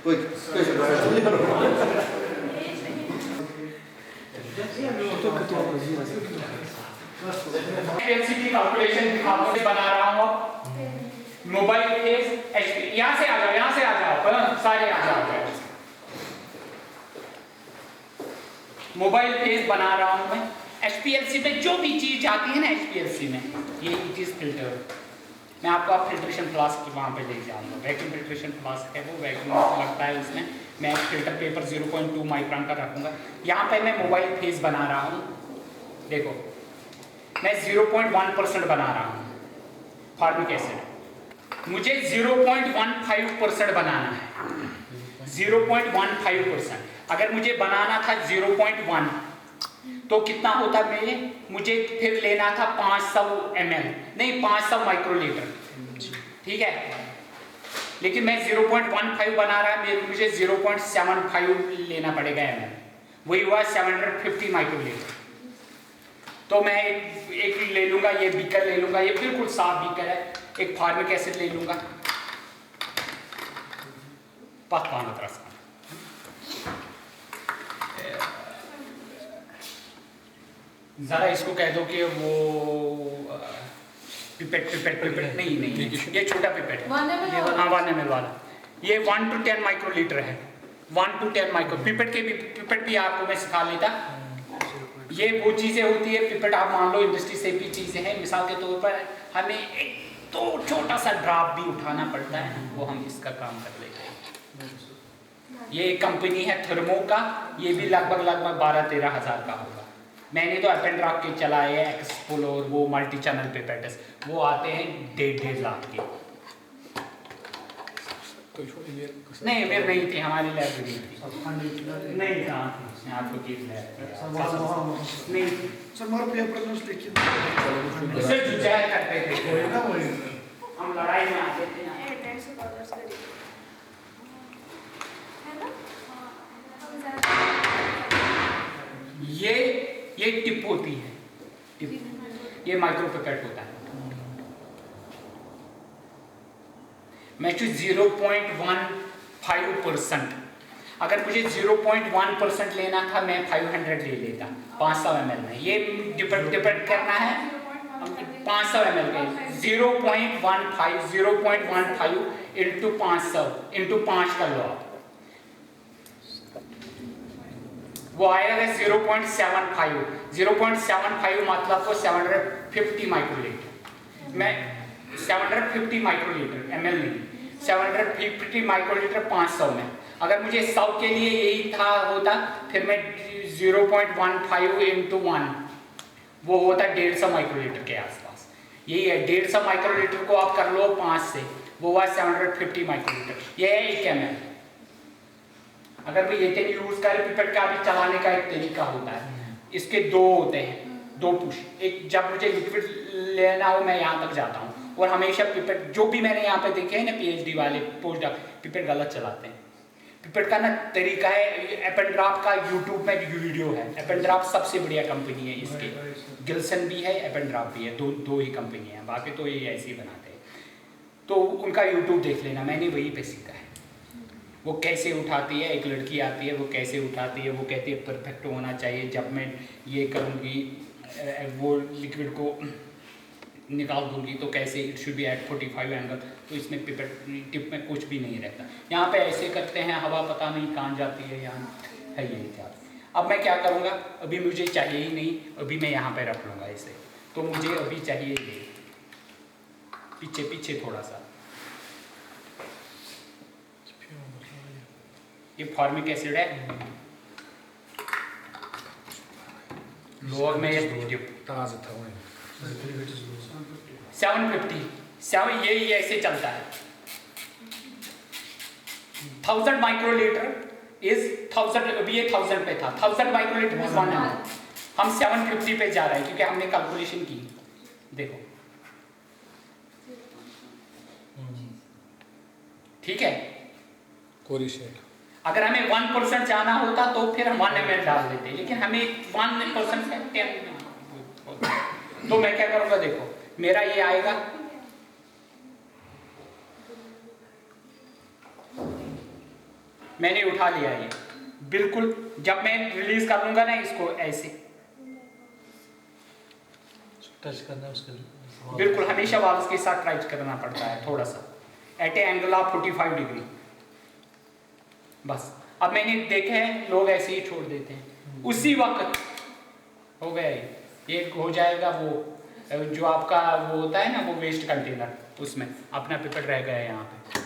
Poi questo lo faccio io. Efficiency की calculation दिखाऊंगा बना रहा हूँ मोबाइल फेज एचपी यहाँ से आ जाओ सारे आ जाओ मोबाइल फेज बना रहा हूँ मैं एचपीएलसी में जो भी चीज आती है ना एचपीएलसी में ये इट इज फिल्टर मैं आपको आप फिल्ट्रेशन फ्लास्क वहाँ पे ले जाऊँगा वैक्यूम फिल्ट्रेशन फ्लास्क है वो वैक्यूम लगता है उसमें मैं फिल्टर पेपर 0.2 माइक्रोन का रखूँगा यहाँ पे मैं मोबाइल फेज बना रहा हूँ देखो मैं 0.1% बना रहा हूँ फॉर्मिक एसिड मुझे 0.15% बनाना है 0.15% अगर मुझे बनाना था 0.1 तो कितना होता मुझे फिर लेना था 500 ml नहीं 500 माइक्रोलीटर ठीक है लेकिन मैं 0.15 बना रहा है मुझे 0.75 लेना पड़ेगा ml वही हुआ 750 माइक्रोलीटर तो मैं एक ले लूंगा ये बीकर ले लूंगा ये बिल्कुल साफ बीकर है एक फॉर्मिक एसिड ले लूंगा जरा इसको कह दो कि वो पिपेट नहीं ये छोटा पिपेट हाँ 1 ml वाला ये 1 to 10 माइक्रोलीटर है 1 to 10 माइक्रो पिपेट भी आपको मैं सिखा लेता ये वो चीज़ें होती है पिपेट आप मान लो इंडस्ट्री से भी चीज़ें हैं मिसाल के तौर पर हमें एक तो छोटा सा ड्रॉप भी उठाना पड़ता है वो हम इसका काम कर लेते हैं ये एक कंपनी है थर्मो का ये भी लगभग 12-13 हज़ार का होगा मैंने तो एपेंड्रॉप के चलाए हैं एक्सपोल और वो मल्टी चैनल पिपेट्स वो आते हैं 1.5 लाख के नहीं मेरे नहीं थी हमारी लाइब्रेरी थी नहीं कहाँ थी आपको की नहीं सर हमारा पेपर में लिखिए उससे जुझाया करते थे हम लड़ाई में आते थे ये टिप होती है टिप ये माइक्रो पिपेट होता है मैं 0.15% अगर मुझे 0.1% लेना था मैं 500 ले लेता 500 ml में ये डिपेंड करना है 500 ml के 0.15 इंटू 500 इंटू 5 कर लो आप वो आएगा 0.75 मतलब तो 750 माइक्रोलीटर मैं 750 माइक्रोलीटर ml नहीं 750 माइक्रोलीटर 500 में अगर मुझे 100 के लिए यही था होता फिर मैं 0.15 इंटू 1 वो होता 150 माइक्रोलीटर के आसपास यही है 150 माइक्रोलीटर को आप कर लो 5 से वो हुआ 750 माइक्रोलीटर ये है 1 ml अगर मैं ये यूज करें पिपेट का भी चलाने का एक तरीका होता है इसके दो होते हैं 2 पुश एक जब मुझे लिक्विड लेना हो मैं यहाँ तक जाता हूँ और हमेशा पिपेट जो भी मैंने यहाँ पे देखे हैं ना पीएचडी वाले पोस्ट डॉक पिपेट गलत चलाते हैं पिपेट का ना तरीका है एपेंड्रॉप का यूट्यूब में वीडियो है एपेंड्रॉप सबसे बढ़िया कंपनी है इसके गिल्सन भी है एपेंड्रॉप भी है दो ही कंपनी है बाकी तो ये ऐसे ही बनाते हैं तो उनका यूट्यूब देख लेना मैंने वहीं पे सीखा है वो कैसे उठाती है एक लड़की आती है वो कैसे उठाती है वो कहती है परफेक्ट होना चाहिए जब मैं ये करूँगी वो लिक्विड को निकाल दूंगी तो कैसे it should be at 45 angle तो इसमें पिपेट टिप में कुछ भी नहीं रहता यहाँ पे ऐसे करते हैं हवा पता नहीं कहाँ जाती है यहाँ है ये क्या अब मैं क्या करूँगा अभी मुझे चाहिए ही नहीं अभी मैं यहाँ पे रख लूँगा इसे तो मुझे अभी चाहिए ये पीछे थोड़ा सा ये फॉर्मिक एसिड है लोअर में 750 ये ऐसे चलता है 1000 माइक्रोलीटर इज 1000 अभी ये 1000 पे था 1000 माइक्रोलीटर इज 1 ml हम 750 पे जा रहे हैं क्योंकि हमने कैलकुलेशन की देखो ठीक है अगर हमें 1% जाना होता तो फिर हम 1 ml डाल देते लेकिन हमें 1% से 10 तो मैं क्या करूंगा देखो मेरा ये आएगा मैंने उठा लिया ये बिल्कुल। जब मैं रिलीज कर लूंगा ना इसको ऐसे टच करना है उसके बिल्कुल, हमेशा वाल्व के साथ टच करना पड़ता है थोड़ा सा at a angle of 45 degree. बस अब मैंने देखे हैं लोग ऐसे ही छोड़ देते हैं, उसी वक्त हो गया ये हो जाएगा। वो जो आपका वो होता है ना वो वेस्ट कंटेनर, उसमें अपना पिपेट रह गया है यहाँ पे,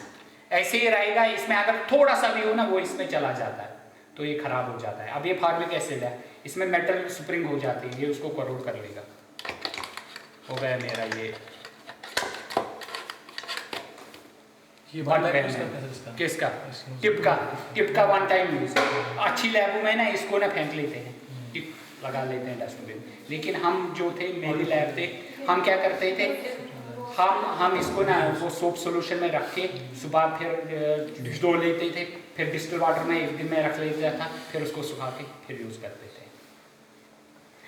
ऐसे ही रहेगा। इसमें अगर थोड़ा सा भी हो ना वो इसमें चला जाता है तो ये खराब हो जाता है। अब ये फार्मिक एसिड है, इसमें मेटल स्प्रिंग हो जाती है, ये उसको करोड कर लेगा। हो गया मेरा ये वन टाइम किसका टिप का वन टाइम यूज। अच्छी लैबों में ना इसको ना फेंक लेते हैं, टिप लगा लेते हैं डस्टबिन। लेकिन हम जो थे मेरी लैब थे, हम क्या करते थे, हम इसको ना वो सोप सोल्यूशन में रख के सुबह फिर धो लेते थे, फिर डिस्टिल वाटर में एक दिन में रख लेता था, फिर उसको सुखा के फिर यूज करते थे।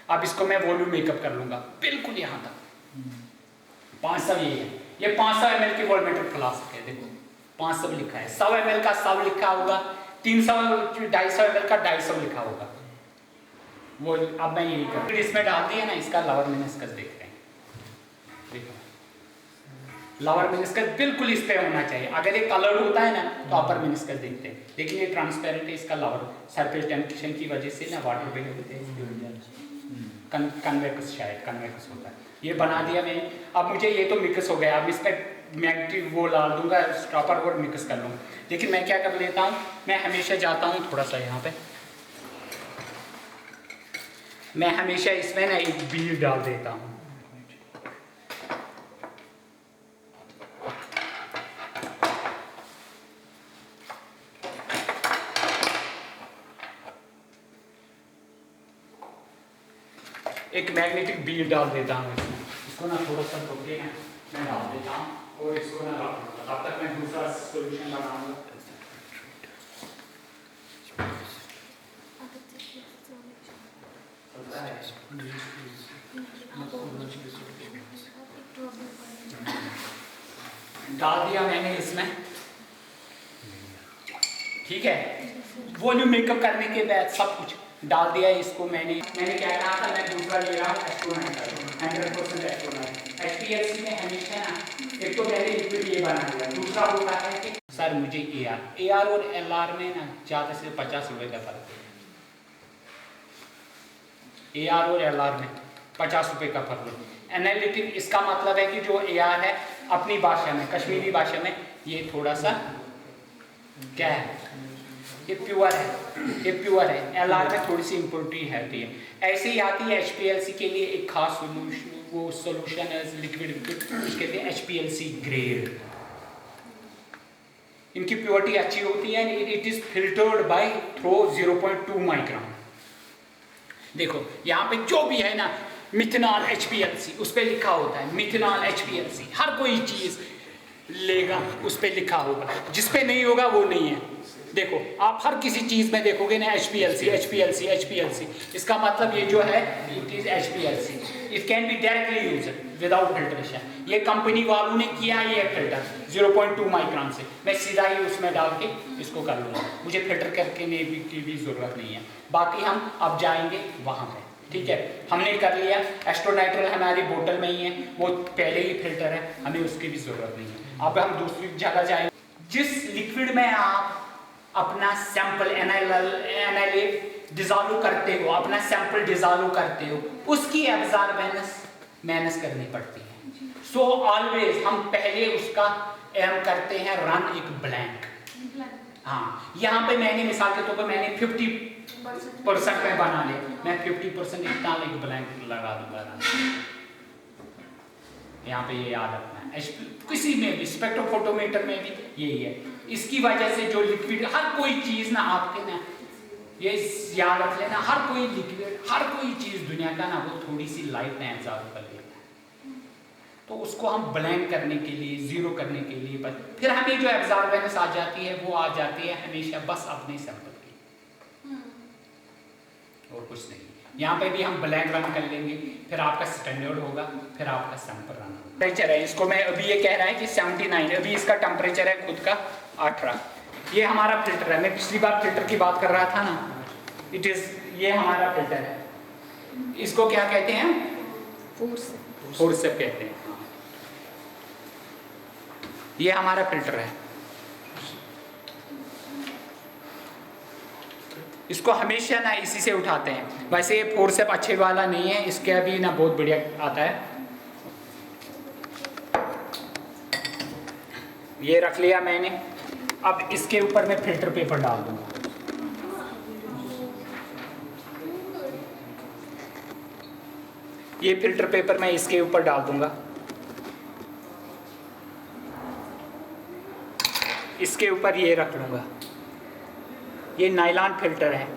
अब इसको मैं वॉल्यूम मेकअप कर लूंगा बिल्कुल यहाँ तक। 500 ये है, ये 500 ml की वॉलमीटर फ्लास्क है। देखो 500 लिखा है, 100 ml का 100 लिखा होगा, 300 250 ml का 250 लिखा होगा। वो अब मैं यही कर इसमें डाल दिया ना, इसका लवर मेनिस्कस देख रहे हैं। देखो लवर मेनिस्कस बिल्कुल इस पे होना चाहिए। अगर ये कलर्ड होता है ना तो अपर मेनिस्कस देखते हैं, लेकिन ये ट्रांसपेरेंट है, इसका लवर सरफेस टेंशन की वजह से ना वाटर पे होते हैं, कन्वेक्स शायद कन्वेक्स होता है। ये बना दिया मैंने। अब मुझे ये तो मिक्स हो गया, अब इस पर मैग्नेटिक वो डाल दूंगा स्टॉपर और मिक्स कर लूँगा। लेकिन मैं क्या कर लेता हूँ, मैं हमेशा जाता हूँ थोड़ा सा यहाँ पे, मैं हमेशा इसमें ना एक बीड डाल देता हूँ। एक मैग्नेटिक बीड डाल देता हूँ इसमें, इसको ना थोड़ा सा रोके मैं डाल देता हूँ और इसको ना रख दूँगा, तब तक मैं दूसरा सॉल्यूशन बनाऊंगा। डाल दिया मैंने इसमें, ठीक है। वॉल्यूम मेकअप करने के बाद सब कुछ डाल दिया इसको। मैंने क्या कहा था, मैं दूसरा ले रहा हूँ एस्ट्रोनाइट, 100% एस्ट्रोनाइट। एचपीएलसी में हमेशा ना एक तो मैंने लिक्विड ये बना दिया, दूसरा होता है कि सर मुझे एआर और एलआर में ना ज़्यादा से 50 रुपये का फर्क है। एआर और एलआर में 50 रुपये का फर्क है। एनालिटिक इसका मतलब है कि जो एआर है अपनी भाषा में, कश्मीरी भाषा में, ये थोड़ा सा क्या है, ये प्योर है, ये प्योर है। एलआर में थोड़ी सी इम्प्योरिटी है। ऐसे ही आती है एचपीएलसी के लिए एक खास सोल्यूशन, वो सोल्यूशन है लिक्विड, उसके लिए एचपीएलसी ग्रेड। इनकी प्योरिटी अच्छी होती है। It is filtered by through 0.2 micron. देखो यहाँ पे जो भी है ना मिथेनॉल एचपीएलसी उस पर लिखा होता है, मिथेनॉल एचपीएलसी। हर कोई चीज लेगा उस पर लिखा होगा, जिस पे नहीं होगा वो नहीं है। देखो आप हर किसी चीज में देखोगे ना एचपीएलसी एचपीएलसी एचपीएलसी, इसका मतलब ये जो है it is HPLC. It can be directly use without filtration. ये कंपनी वालों ने किया ये फिल्टर 0.2 माइक्रोन से, मैं सीधा ही उसमें डाल के इसको कर लूँगा, मुझे फिल्टर करके की भी जरूरत नहीं है। बाकी हम अब जाएंगे वहाँ पे, ठीक है। हमने कर लिया, एस्ट्रोनाइट्रल हमारी बोतल में ही है, वो पहले ही फिल्टर है, हमें उसकी भी जरूरत नहीं है। अब हम दूसरी जगह जाएंगे। जिस लिक्विड में आप अपना सैंपल एनालाइज डिजॉल्व करते हो, अपना सैंपल डिजॉल्व करते हो, उसकी एब्जॉर्बेंस मैनेज करनी पड़ती है। सो ऑलवेज हम पहले उसका एम करते हैं रन एक ब्लैंक। हाँ, यहाँ पे मैंने मिसाल के तौर पर मैंने 50% में बना लिया, मैं 50% इतना एक ब्लैंक लगा दूंगा। यहाँ पे ये याद रखना है, किसी में भी स्पेक्ट्रोफोटोमीटर में भी यही है। इसकी वजह से जो लिक्विड, हर कोई चीज ना आपके ना ये याद रख लेना, हर कोई लिक्विड, हर कोई चीज दुनिया का ना वो थोड़ी सी लाइट में एब्जॉर्ब कर लेता है। तो उसको हम ब्लैंक करने के लिए, जीरो करने के लिए, बस फिर हमें जो एब्जॉर्बेंस आ जाती है वो आ जाती है हमेशा बस अपने सैंपल की, और कुछ नहीं। यहाँ पे भी हम ब्लैंक रन कर लेंगे, फिर आपका स्टैंडर्ड होगा, फिर आपका सैंपल रन होगा। टेम्परेचर है इसको, मैं अभी ये कह रहा है कि 79, अभी इसका टेम्परेचर है खुद का 18। ये हमारा फिल्टर है। मैं पिछली बार फिल्टर की बात कर रहा था ना, ये हमारा फिल्टर है। इसको क्या कहते हैं? फोर्सेप कहते हैं। ये हमारा फिल्टर है। इसको हमेशा ना इसी से उठाते हैं। वैसे ये फोर्सेप अच्छे वाला नहीं है, इसके भी ना बहुत बढ़िया आता है। ये रख लिया मैंने। अब इसके ऊपर मैं फिल्टर पेपर डाल दूंगा। ये फिल्टर पेपर मैं इसके ऊपर डाल दूंगा। इसके ऊपर ये रख लूंगा। ये नायलॉन फिल्टर है।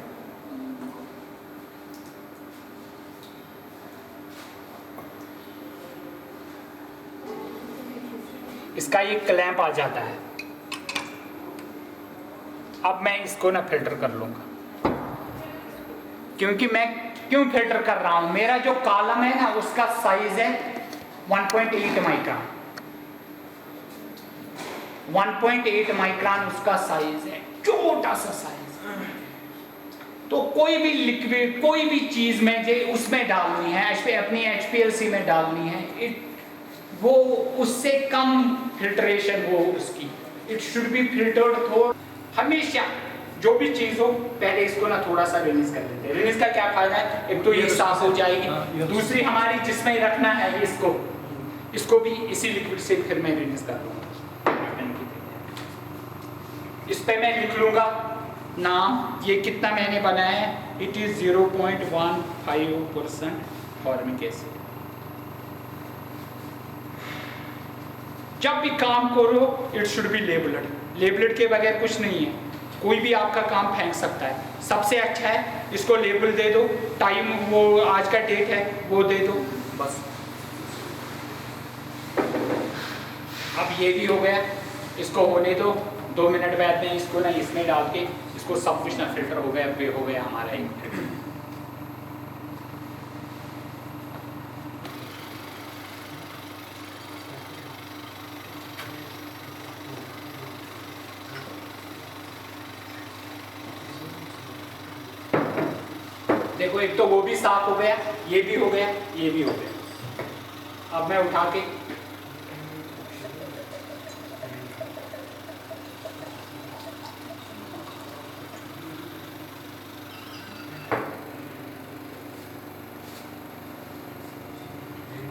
इसका ये क्लैंप आ जाता है। अब मैं इसको ना फिल्टर कर लूंगा, क्योंकि मैं क्यों फिल्टर कर रहा हूं, मेरा जो कॉलम है ना उसका साइज है 1.8 माइक्रोन। 1.8 माइक्रोन उसका साइज है, छोटा सा साइज। तो कोई भी लिक्विड, कोई भी चीज में जो उसमें डालनी है, अपनी HPLC में डालनी है, वो उससे कम फिल्ट्रेशन हो उसकी। इट शुड बी फिल्टर्ड थोड़ा। हमेशा जो भी चीज हो पहले इसको ना थोड़ा सा रिलीज कर लेते हैं। रिलीज का क्या फायदा है? एक तो ये साफ हो जाएगी, दूसरी हमारी जिसमें रखना है इसको भी इसी लिक्विड से फिर मैं रिलीज कर दूंगा। इस पे मैं लिख लूंगा नाम, ये कितना मैंने बनाया है, इट इज 0.15% फॉर्मिक एसिड। जब भी काम करो it should be labelled. Labelled के बगैर कुछ नहीं है, कोई भी आपका काम फेंक सकता है। सबसे अच्छा है इसको लेबल दे दो, टाइम वो आज का डेट है वो दे दो बस। अब ये भी हो गया, इसको होने दो। 2 मिनट बाद में इसको ना इसमें डाल के इसको सब कुछ ना फिल्टर हो गया हमारा एक। देखो एक तो वो भी साफ हो गया, ये भी हो गया, ये भी हो गया। अब मैं उठा के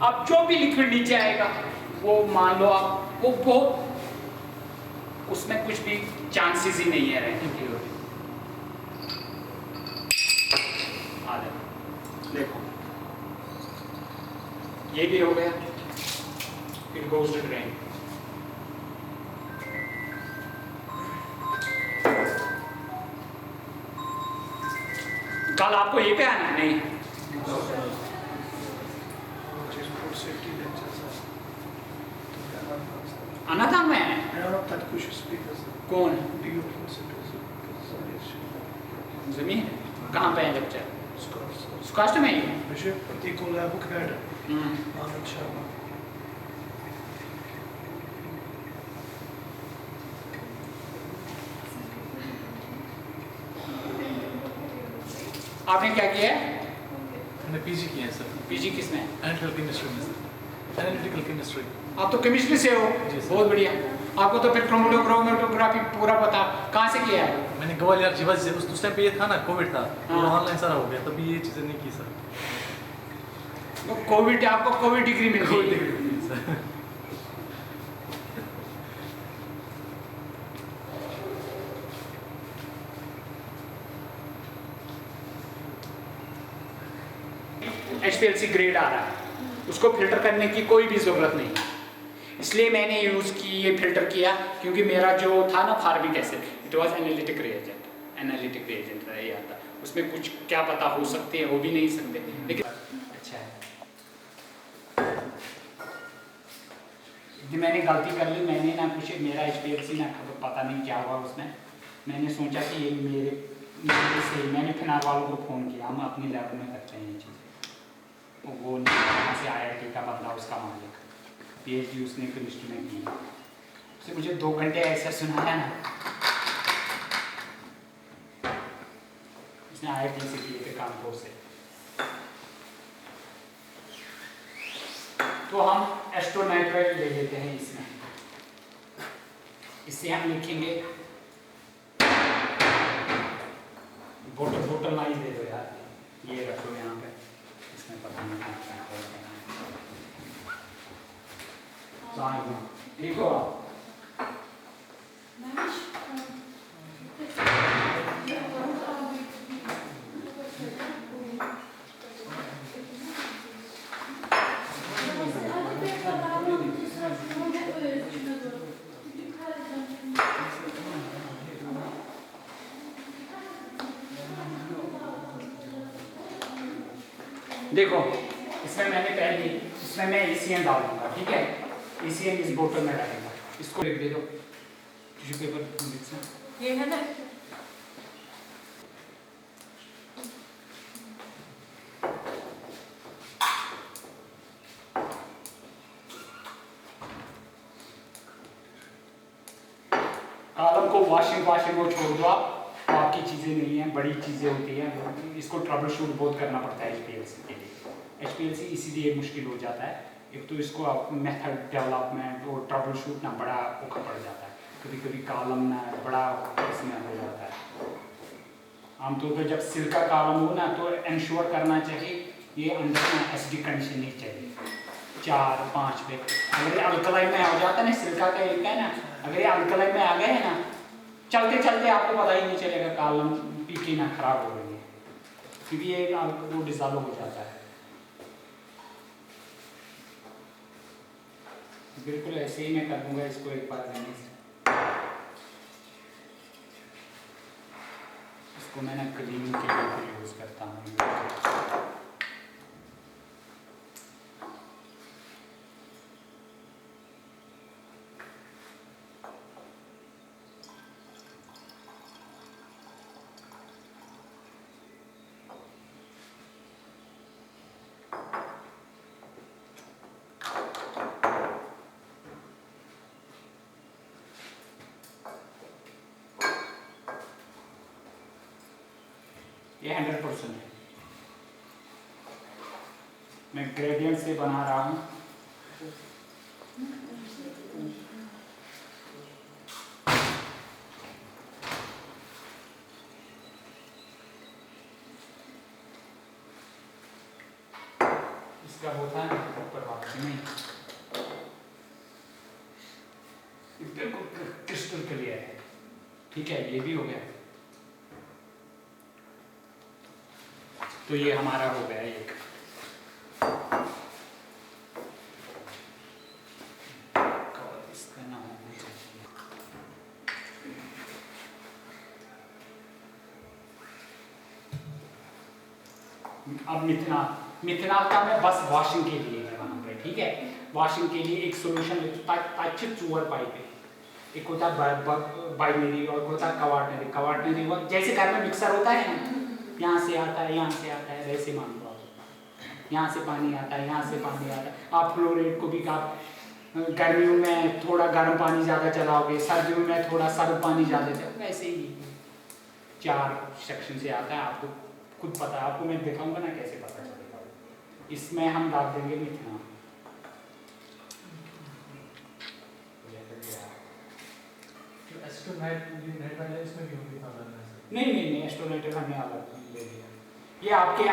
अब जो भी लिक्विड नीचे आएगा वो मान लो आप वो बहुत, उसमें कुछ भी चांसेस ही नहीं है रहने के। देखो ये भी हो गया, इट गोज टू ड्रेन। कल आपको ये पे आना नहीं? आना था मैं कौन जमीन कहाँ पे है लेक्चर? स्कॉस्ट में ही प्रतीकों बुक हेड आनंद शर्मा। आपने क्या किया है? मैंने पीजी किया है सर। पीजी किसमें? एनालिटिकल केमिस्ट्री में सर। Analytical chemistry. आप तो केमिस्ट्री से हो? बहुत बढ़िया। आपको तो फिर क्रोमेटोग्राफी पूरा पता। कहाँ से किया है? मैंने ग्वालियर जीवाजी से, उस टाइम पे ये था ना कोविड था, ऑनलाइन सारा हो गया, तभी ये चीज़ें नहीं की सर। तो कोविड, आपको कोविड डिग्री मिल गई सर। HPLC ग्रेड आ रहा है, उसको फिल्टर करने की कोई भी ज़रूरत नहीं, इसलिए मैंने यूज़ की, ये फिल्टर किया, क्योंकि मेरा जो था ना formic acid, it was analytic reagent रहा ये आता, उसमें कुछ क्या पता हो सकते हैं, हो भी नहीं सकते, लेकिन अच्छा है। मैंने गलती कर ली, मैंने ना कुछ मेरा HPLC ना पता नहीं क्या हुआ उसमें, मैंने सोचा कि ये मेरे से मैंने फिनार वालों को फ़ोन किया, हम अपनी लैब में करते हैं ये चीज़ें, तो वो कहाँ से IIT का बंदा, उसका मालिक PhD उसने केमिस्ट्री में की, उसने मुझे 2 घंटे ऐसा सुनाया ना, इसने IIT से किए थे, कानपुर से। तो हम एस्ट्रोनाइट्राइल ले लेते हैं इसमें। इससे हम लिखेंगे, बोतल ना ही दे दो यार, ये रखो यहाँ पे, इसमें पता नहीं क्या है। ठीक हो आप? देखो इसमें मैं ECN डाल दूंगा, ठीक है। ECN इस बोतल में डालेगा, इसको लिख दे दो टिश्यू पेपर ये है ना। कॉलम को वॉशिंग को छोड़ दो आप, आपकी चीज़ें नहीं हैं, बड़ी चीज़ें होती हैं, इसको ट्रबल शूट बहुत करना पड़ता है HPLC के लिए। HPLC इसीलिए मुश्किल हो जाता है, एक तो इसको आप मेथड डेवलपमेंट और ट्रबल शूट ना बड़ा औखा पड़ जाता है, कभी कभी कॉलम ना बड़ा इसमें हो जाता है। आमतौर पर जब सिल्का कॉलम हो ना तो इंश्योर करना चाहिए ये अंदर में SD कंडीशन नहीं चाहिए, 4-5 पे। अगर ये अल्कलाइन में आ जाता है ना, सिल्का का एक है ना, अगर ये अल्कलाइन में आ गए हैं ना, चलते चलते आपको पता ही नहीं चलेगा कॉलम पीके ना खराब हो रही है, क्योंकि ये वो डिसॉल्व हो जाता है। बिल्कुल ऐसे ही मैं कर दूंगा इसको एक बार मैंने इसको मैंने क्लीनिंग के लिए यूज़ करता हूँ। ये 100% है, मैं ग्रेडियंट से बना रहा हूँ। इसका होता है ऊपर वापसी में बिल्कुल क्रिस्टल क्लियर है, ठीक है। ये भी हो गया, तो ये हमारा हो गया एक। इसका नाम अब मिथेनॉल का मैं बस वॉशिंग के लिए है वहाँ पे, ठीक है। वॉशिंग के लिए एक सोल्यूशन अच्छे चूअर पाइप है, एक होता है बाइनरी और होता है क्वार्टनरी। वो जैसे घर में मिक्सर होता है ना, यहाँ से आता है, यहाँ से आता है, वैसे मान लो आप, यहाँ से पानी आता है, यहाँ से पानी आता है। आप फ्लोरेट को भी आप गर्मियों में थोड़ा गर्म पानी ज़्यादा चलाओगे, सर्दियों में थोड़ा सर्द पानी ज़्यादा चलाओगे, वैसे ही 4 सेक्शन से आता है। आपको खुद पता है, आपको मैं दिखाऊंगा ना कैसे पता चलेगा। इसमें हम डाल देंगे मिथेनॉल। नहीं, एस्ट्रोनाइट्राइल हमने अलग ले लिया। ये आपके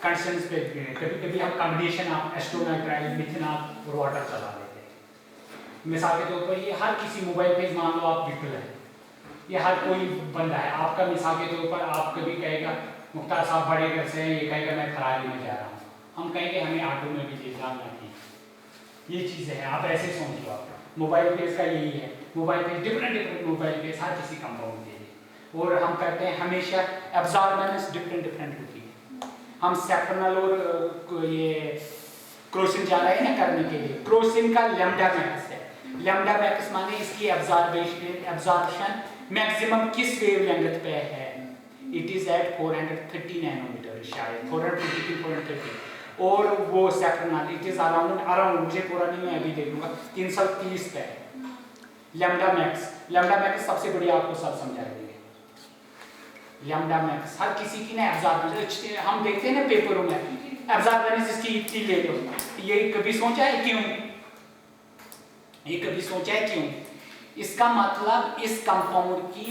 कंडीशंस पे कभी कभी हम कॉम्बिनेशन आप एस्ट्रोनाइट्राइल मिथेनॉल और वाटर चला लेते हैं। मिसाल के तौर पर ये हर किसी मोबाइल पे मान लो आप विपुल है, ये हर कोई बंदा है आपका, मिसाल के तौर पर आप कभी कहेगा मुख्तार साहब बड़े घर से हैं, ये कहेगा मैं फरारी में जा रहा हूँ, हम कहेंगे हमें ऑटो में भी ले जाना है। ये चीज़ें हैं, आप ऐसे समझ लो। आप मोबाइल पेज का यही है, mobile page different mobile page हर किसी कंपाउंड के लिए। और हम कहते हैं हमेशा एब्जॉर्बेंस डिफरेंट होती है। हम सेफ्रनल और ये क्रोसिन जा रहे हैं ना करने के लिए, क्रोसिन का लैम्डा मैक्स है। लैम्डा मैक्स माने इसकी एब्जॉर्प्शन मैक्सिमम किस वेवलेंथ पे है, इट इज एट 430 नैनोमीटर, शायद 450 430। और वो सेफ्रनल इट इज अराउंड मुझे पूरा नहीं, मैं अभी देखूंगा, 330 पे है लैम्डा मैक्स। लैम्डा मैक्स सबसे बढ़िया आपको सब समझा देंगे। लैम्डा मैक्स हर किसी की ना एब्जॉर्बेंस, हम देखते हैं ना पेपरों में एब्जॉर्बेंस इसकी इतनी ले लो, ये कभी सोचा है क्यों? ये कभी सोचा है क्यों? इसका मतलब इस कंपाउंड की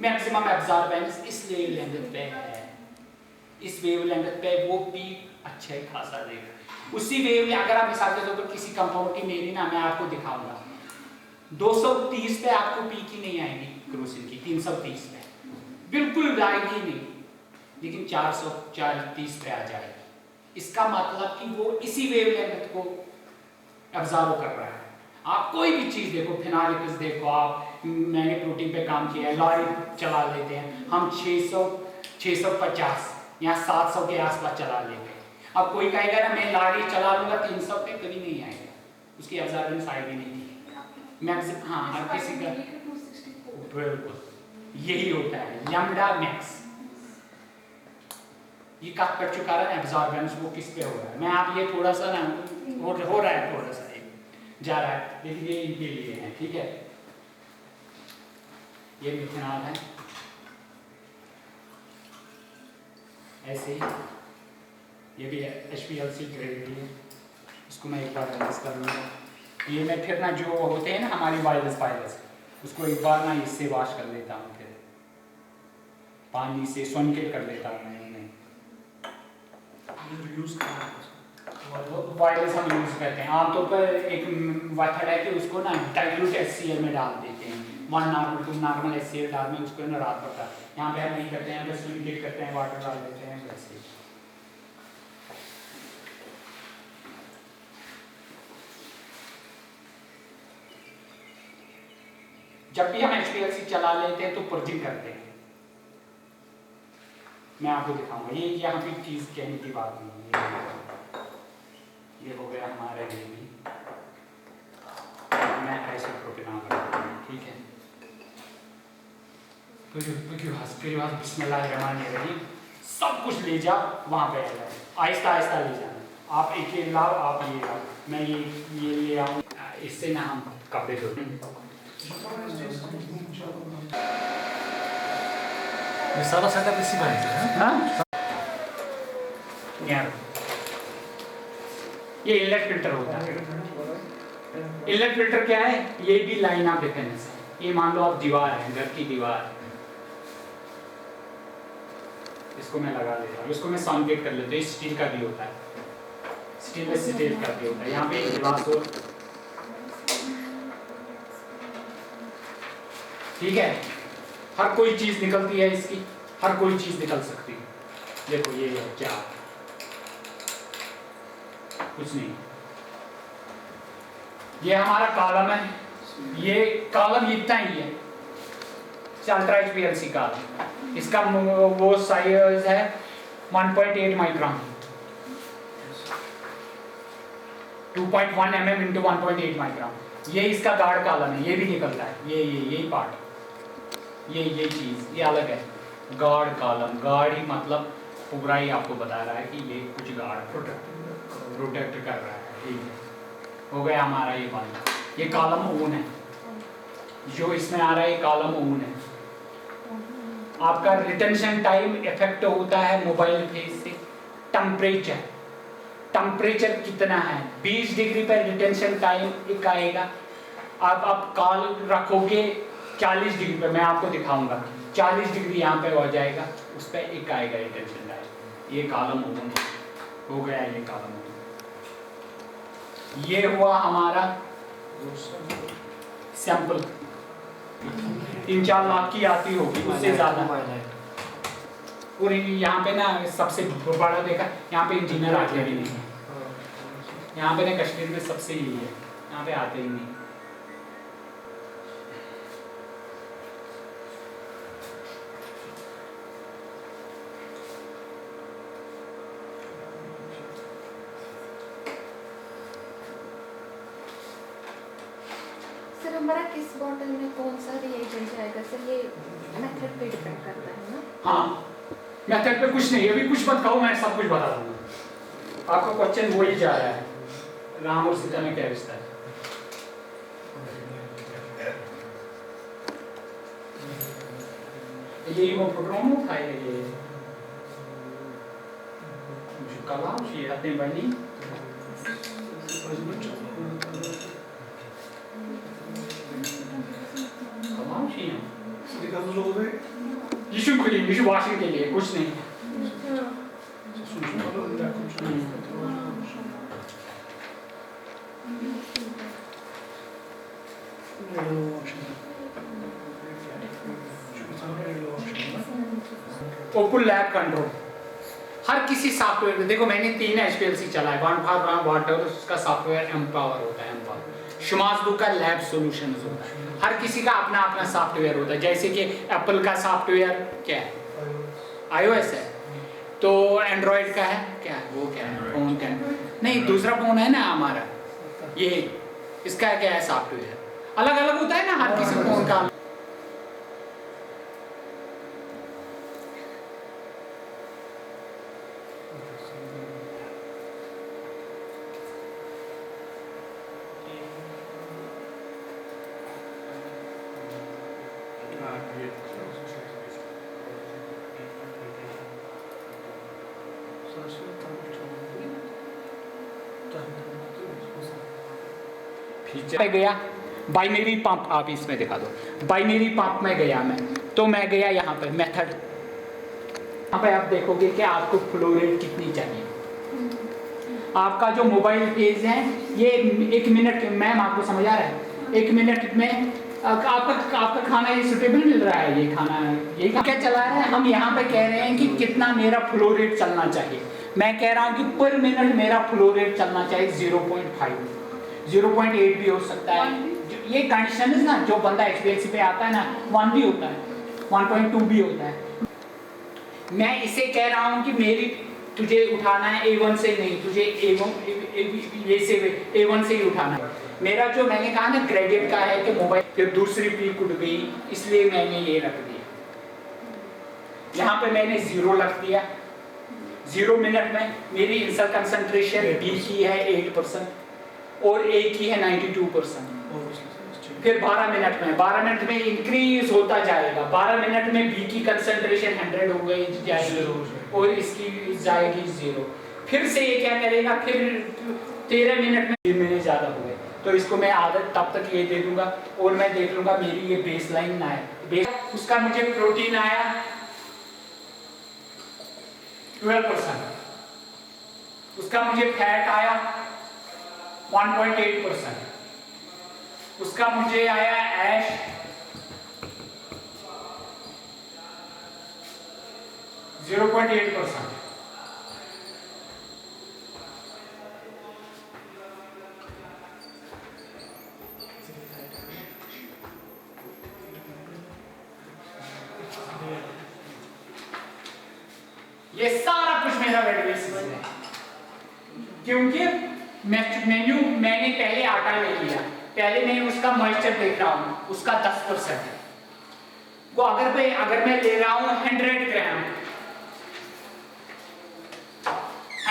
मैक्सिमम एब्जॉर्बेंस इस वेवलेंथ पे है, इस वेवलेंथ पे वो पीक अच्छा ही खासा देगा। उसी वेवलेंथ अगर आप मिसाल के तौर पर किसी कंपाउंड की मेरी ना मैं आपको दिखाऊंगा 230 पे आपको पीक ही नहीं आएगी क्रोसिन की, 330 पे बिल्कुल आएगी नहीं, लेकिन 430 पे आ जाएगी। इसका मतलब कि वो इसी वेवलेंथ को एब्जॉर्ब कर रहा है। आप कोई भी चीज देखो, फिनालिक्स देखो, आप मैंने प्रोटीन पे काम किया है, लॉरी चला लेते हैं हम 650 या 700 के आसपास चला लेते हैं। अब कोई कहेगा ना मैं लॉरी चला लूंगा 300 पे, कभी नहीं आएगा, उसकी एब्जॉर्बेंस आएगी नहीं मैक्सिमम। हाँ हर किसी का बिल्कुल यही होता है लैम्डा मैक्स। ये कट कर चुका है एब्जॉर्बेंस वो किस पे हो रहा है। मैं आप ये थोड़ा सा ना हो रहा है, थोड़ा सा जा रहा है, लेकिन ये इनके लिए है, ठीक है। ये मिथेनॉल है, ऐसे ही ये भी HPLC ग्रेड है, इसको मैं एक बार बैलेंस कर लूँगा। ये मैं फिर ना जो होते हैं ना हमारी वायरस उसको एक बार ना इससे वॉश कर लेता हूँ, फिर पानी से सोनिकेट कर लेता हूँ मैं उन्हें। वायरस हम यूज करते हैं आमतौर पर, एक मेथड है कि उसको ना डाइल्यूट HCl में डाल देते हैं, नॉर्मल HCl डाल में उसको ना रात भर। यहाँ पे हम नहीं करते हैं, बस सोनिकेट करते हैं, वाटर डाल देते हैं वैसे। जब भी हम HPLC चला लेते हैं तो पर्जिंग करते हैं, मैं आपको दिखाऊंगा। ये यहाँ पे चीज कहने की बात नहीं है। ये हो गया हमारा बेबी, मैं आइसोप्रोपेनॉल करता हूँ, ठीक है। फिर बिस्मिल्लाहिर्रहमानिर्रहीम, सब कुछ ले जाओ वहाँ पे आहिस्ता आहिस्ता ले जाना। आप एक ये लाओ, आप ये लाओ, मैं ये ले आऊँ, इससे ना हम कपड़े धोते हैं। ये सारा सेटअप इसी में है। हाँ यार ये इनलेट फिल्टर होता है। इनलेट फिल्टर क्या है? ये भी लाइन ऑफ डिफेंस है। ये मान लो आप दीवार है, घर की दीवार, इसको मैं लगा लेता हूँ, इसको मैं सॉन्केट कर लेता हूँ। स्टील का भी होता है, स्टेनलेस स्टील का भी होता है। यहाँ पे एक गिलास हो, ठीक है। हर कोई चीज निकलती है इसकी, हर कोई चीज निकल सकती है। देखो ये है क्या, कुछ नहीं। ये हमारा कॉलम है, ये कॉलम इतना ही है, अल्ट्रा HPLC कॉलम। इसका वो साइज है 1.8 माइक्रोन, 2.1 mm इंटू 1.8 माइक्रोन। ये इसका गार्ड कॉलम है, ये भी निकलता है। यही पार्ट, ये चीज ये अलग है। गार्ड कॉलम, गार्ड ही मतलब पूरा ही आपको बता रहा है कि ये कुछ गार्ड प्रोटेक्ट कर रहा है, ठीक है। हो गया हमारा ये बंद। ये कॉलम ऊन है, जो इसमें आ रहा है ये कॉलम ऊन है। आपका रिटेंशन टाइम इफेक्ट होता है मोबाइल फेज से। टेम्परेचर कितना है? 20 डिग्री पर रिटेंशन टाइम एक आएगा। आप कॉल रखोगे 40 डिग्री पर, मैं आपको दिखाऊंगा, 40 डिग्री यहाँ पे हो जाएगा, उस पर एक आएगा रिटेंशन टाइम। ये कॉलम ऊन हो गया, ये कॉलम ऊन। ये हुआ हमारा सैंपल। 3-4 लाख की आती होगी, उससे ज्यादा। और यहाँ पे ना सबसे बड़ा देखा, यहाँ पे इंजीनियर आते भी नहीं है। यहाँ पे ना कश्मीर में सबसे ही है, यहाँ पे आते ही नहीं। सर हमारा किस बॉटल में कौन सा रिएजेंट जाएगा सर? ये मेथड पे डिपेंड करता है ना? हाँ, मेथड पे कुछ नहीं, अभी कुछ मत कहो, मैं सब कुछ बता दूंगा। आपका क्वेश्चन वही जा रहा है, राम और सीता में क्या रिश्ता है? Jadi mau program uठाए ये kalau sih hati bani kalau sih Sedikit dulu deh. Yusuf के लिए Yusuf washing के लिए कुछ नहीं Susun kalau tidak kuncung. Open lab control हर किसी सॉफ्टवेयर में देखो मैंने 3 HPLC चला है 1 वाटर उसका सॉफ्टवेयर एम्पावर होता है एम्पावर शुमाजदू का लैब सॉल्यूशंस होता है हर किसी का अपना अपना सॉफ्टवेयर होता है जैसे कि एप्पल का सॉफ्टवेयर क्या है iOS है तो एंड्रॉयड का है क्या है वो क्या है फोन का नहीं दूसरा फोन है ना हमारा ये इसका क्या है सॉफ्टवेयर अलग अलग होता है ना हर किसी फोन का मैं गया बाइनरी पंप आप इसमें दिखा दो बाइनरी पंप में गया मैं तो मैं गया यहाँ पे मेथड यहाँ पे आप देखोगे कि आपको फ्लो रेट कितनी चाहिए आपका जो मोबाइल पेज है ये 1 मिनट मैम आपको समझ आ रहा है 1 मिनट में आपका खाना ये सुटेबल मिल रहा है ये खाना ये क्या चला रहा है हम यहाँ पे कह रहे हैं कि कितना मेरा फ्लो रेट चलना चाहिए मैं कह रहा हूँ कि पर मिनट मेरा फ्लो रेट चलना चाहिए 0.5 0.8 भी हो सकता है ये कंडीशन है ना जो बंदा HPLC पे आता है ना 1 भी होता है 1.2 भी होता है मैं इसे कह रहा हूँ कि मेरी तुझे उठाना है A1 से नहीं तुझे A1 से ही उठाना है मेरा जो मैंने कहा ना ग्रेडियंट का है कि मोबाइल फिर दूसरी पीक उठ गई इसलिए मैंने ये रख दिया यहाँ पे मैंने 0 रख दिया 0 मिनट में मेरी इंसर कंसंट्रेशन B की है 8% और A की है 92%। फिर 12 मिनट में इंक्रीज होता जाएगा 12 मिनट में B की कंसंट्रेशन 100 हो गई जाएगी और इसकी जाएगी 0 फिर से ये क्या करेगा फिर 13 मिनट में 3 मिनट ज़्यादा हो गए तो इसको मैं आदत तब तक ये दे दूंगा और मैं देख लूंगा मेरी ये बेस लाइन ना है उसका मुझे प्रोटीन आया 12% उसका मुझे फैट आया 1.8% उसका मुझे आया ऐश 0.8%। ये सारा कुछ मेरा वेट बेसिस है क्योंकि मैंने पहले आटा ले लिया पहले मैं उसका मॉइस्चर देख रहा हूँ उसका 10% वो अगर मैं ले रहा हूँ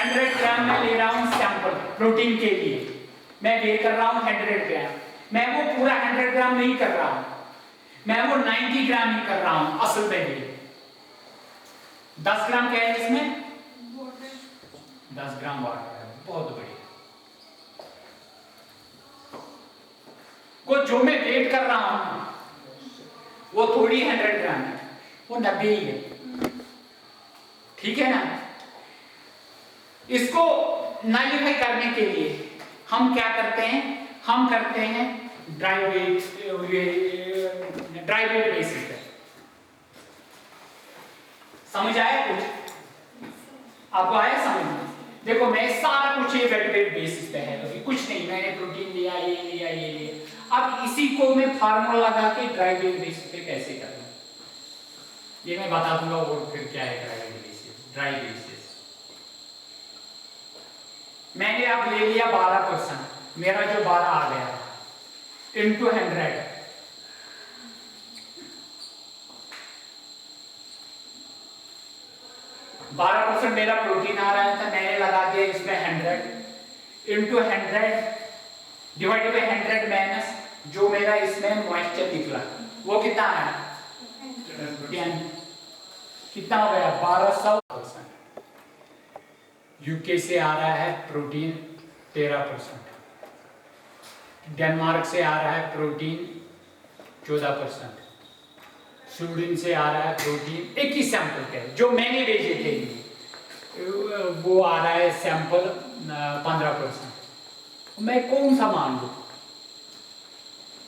100 ग्राम मैं ले रहा हूँ सैंपल प्रोटीन के लिए मैं वेट कर रहा हूँ 100 ग्राम मैं वो पूरा 100 ग्राम नहीं कर रहा हूँ मैं वो 90 ग्राम ही कर रहा हूँ असल में भी 10 ग्राम क्या है इसमें 10 ग्राम वाटर है बहुत बढ़िया वो जो मैं वेट कर रहा हूं वो थोड़ी 100 ग्राम है वो 90 ही है ठीक है ना इसको नलिफाई करने के लिए हम क्या करते हैं ड्राई वेट बेसिस पे समझ आया कुछ आपको आया समझ देखो मैं सारा कुछ ये वेट बेसिस पे है तो कुछ नहीं मैंने प्रोटीन लिया ये लिया अब इसी को मैं फार्मूला लगा के ड्राई वेट बेसिस पे कैसे करना ये मैं बता दूंगा वो फिर क्या है ड्राई बेसिस मैंने अब ले लिया 12% मेरा जो 12 आ गया इनटू 100 12% मेरा प्रोटीन आ रहा था मैंने लगा दिया इसमें 100 इंटू 100 डिवाइडेड बाय 100 माइनस जो मेरा इसमें मॉइस्चर निकला वो कितना आया कितना हो गया 1200%। यूके से आ रहा है प्रोटीन 13%, डेनमार्क से आ रहा है प्रोटीन 14%, स्वीडन से आ रहा है प्रोटीन, एक ही सैंपल के जो मैंने भेजे थे वो आ रहा है सैंपल 15%। मैं कौन सा मान लूं,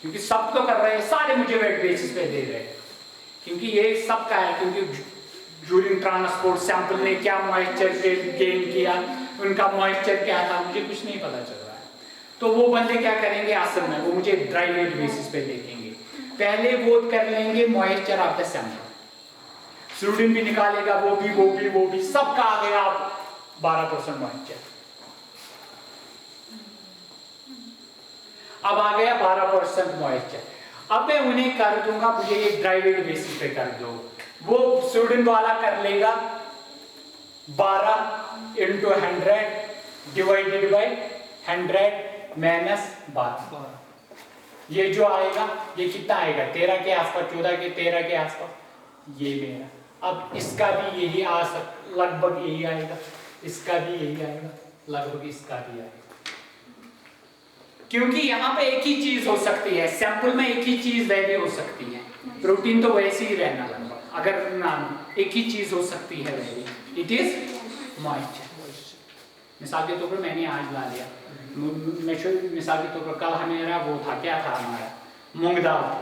क्योंकि सब तो कर रहे हैं, सारे मुझे वेट बेसिस पे दे रहे हैं, क्योंकि ये सब का है, क्योंकि ड्यूरिंग ट्रांसपोर्ट सैंपल ने क्या मॉइस्चर गेन किया, उनका मॉइस्चर क्या था, मुझे कुछ नहीं पता चल रहा है। तो वो बंदे क्या करेंगे असल में, वो मुझे ड्राई वेट बेसिस पे देखेंगे, पहले वो कर लेंगे moisture of the sample, student भी निकालेगा, वो भी सब का आ गया 12% मॉइस्चर। अब आ गया 12% मॉइस्चर। अब मैं उन्हें कर दूंगा, मुझे ये ड्राई वेट बेसिस पे कर दो, वो स्टूडेंट वाला कर लेगा 12 into 100 डिवाइडेड बाय 100 माइनस 12। ये जो आएगा ये कितना आएगा 13 के आसपास, 14 के 13 के आसपास ये मेरा। अब इसका भी यही आ लगभग यही आएगा, इसका भी यही आएगा, लगभग इसका भी आएगा, क्योंकि यहाँ पे एक ही चीज हो सकती है, सैंपल में एक ही चीज वैरी हो सकती है, प्रोटीन तो वैसे ही रहना लगभग, अगर ना एक ही चीज हो सकती है वैरी, इट इज मॉइस्चर। मिसाल के तौर पर मैंने आज ला लिया, मिसाल के तौर पर कल हमारा वो था, क्या था हमारा मूंग दाल थी,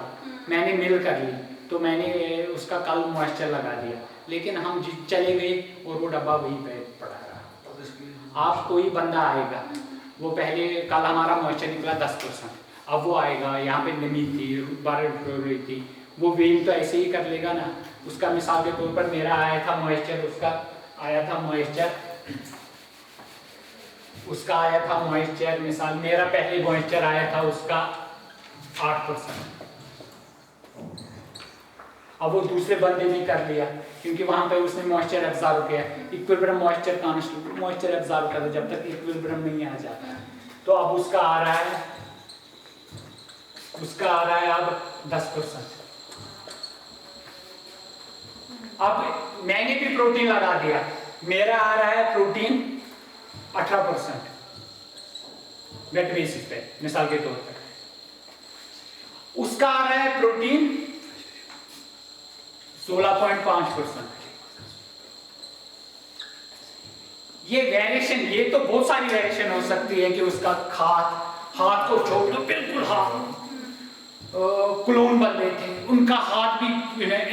मैंने मिल कर ली तो मैंने उसका कल मॉइस्चर लगा दिया, लेकिन हम चले गए और वो डब्बा वहीं पे पड़ा रहा। आप कोई बंदा आएगा, वो पहले कल हमारा मॉइस्चर निकला 10%, अब वो आएगा, यहाँ पे नमी थी, बारिश हो रही थी, वो वेल तो ऐसे ही कर लेगा ना। उसका मिसाल के तौर पर मेरा आया था मॉइस्चर, उसका आया था मॉइस्चर, मिसाल मेरा पहले मॉइस्चर आया था उसका 8%। अब वो दूसरे बंदे ने कर लिया, क्योंकि वहां पे उसने मॉइस्चर एब्जॉर्ब किया, equilibrium moisture constant moisture absorb करता जब तक इक्विलिब्रियम नहीं आ जाता है। तो अब उसका आ रहा है अब 10%। अब मैंने भी प्रोटीन लगा दिया, मेरा आ रहा है प्रोटीन 18% वेट बेसिस पे, मिसाल के तौर पर उसका आ रहा है प्रोटीन 16.5%। ये वेरिएशन, ये तो बहुत सारी वेरिएशन हो सकती है कि उसका हाथ को छोड़ दो, बिल्कुल हाथ क्लोन बंदे थे, उनका हाथ भी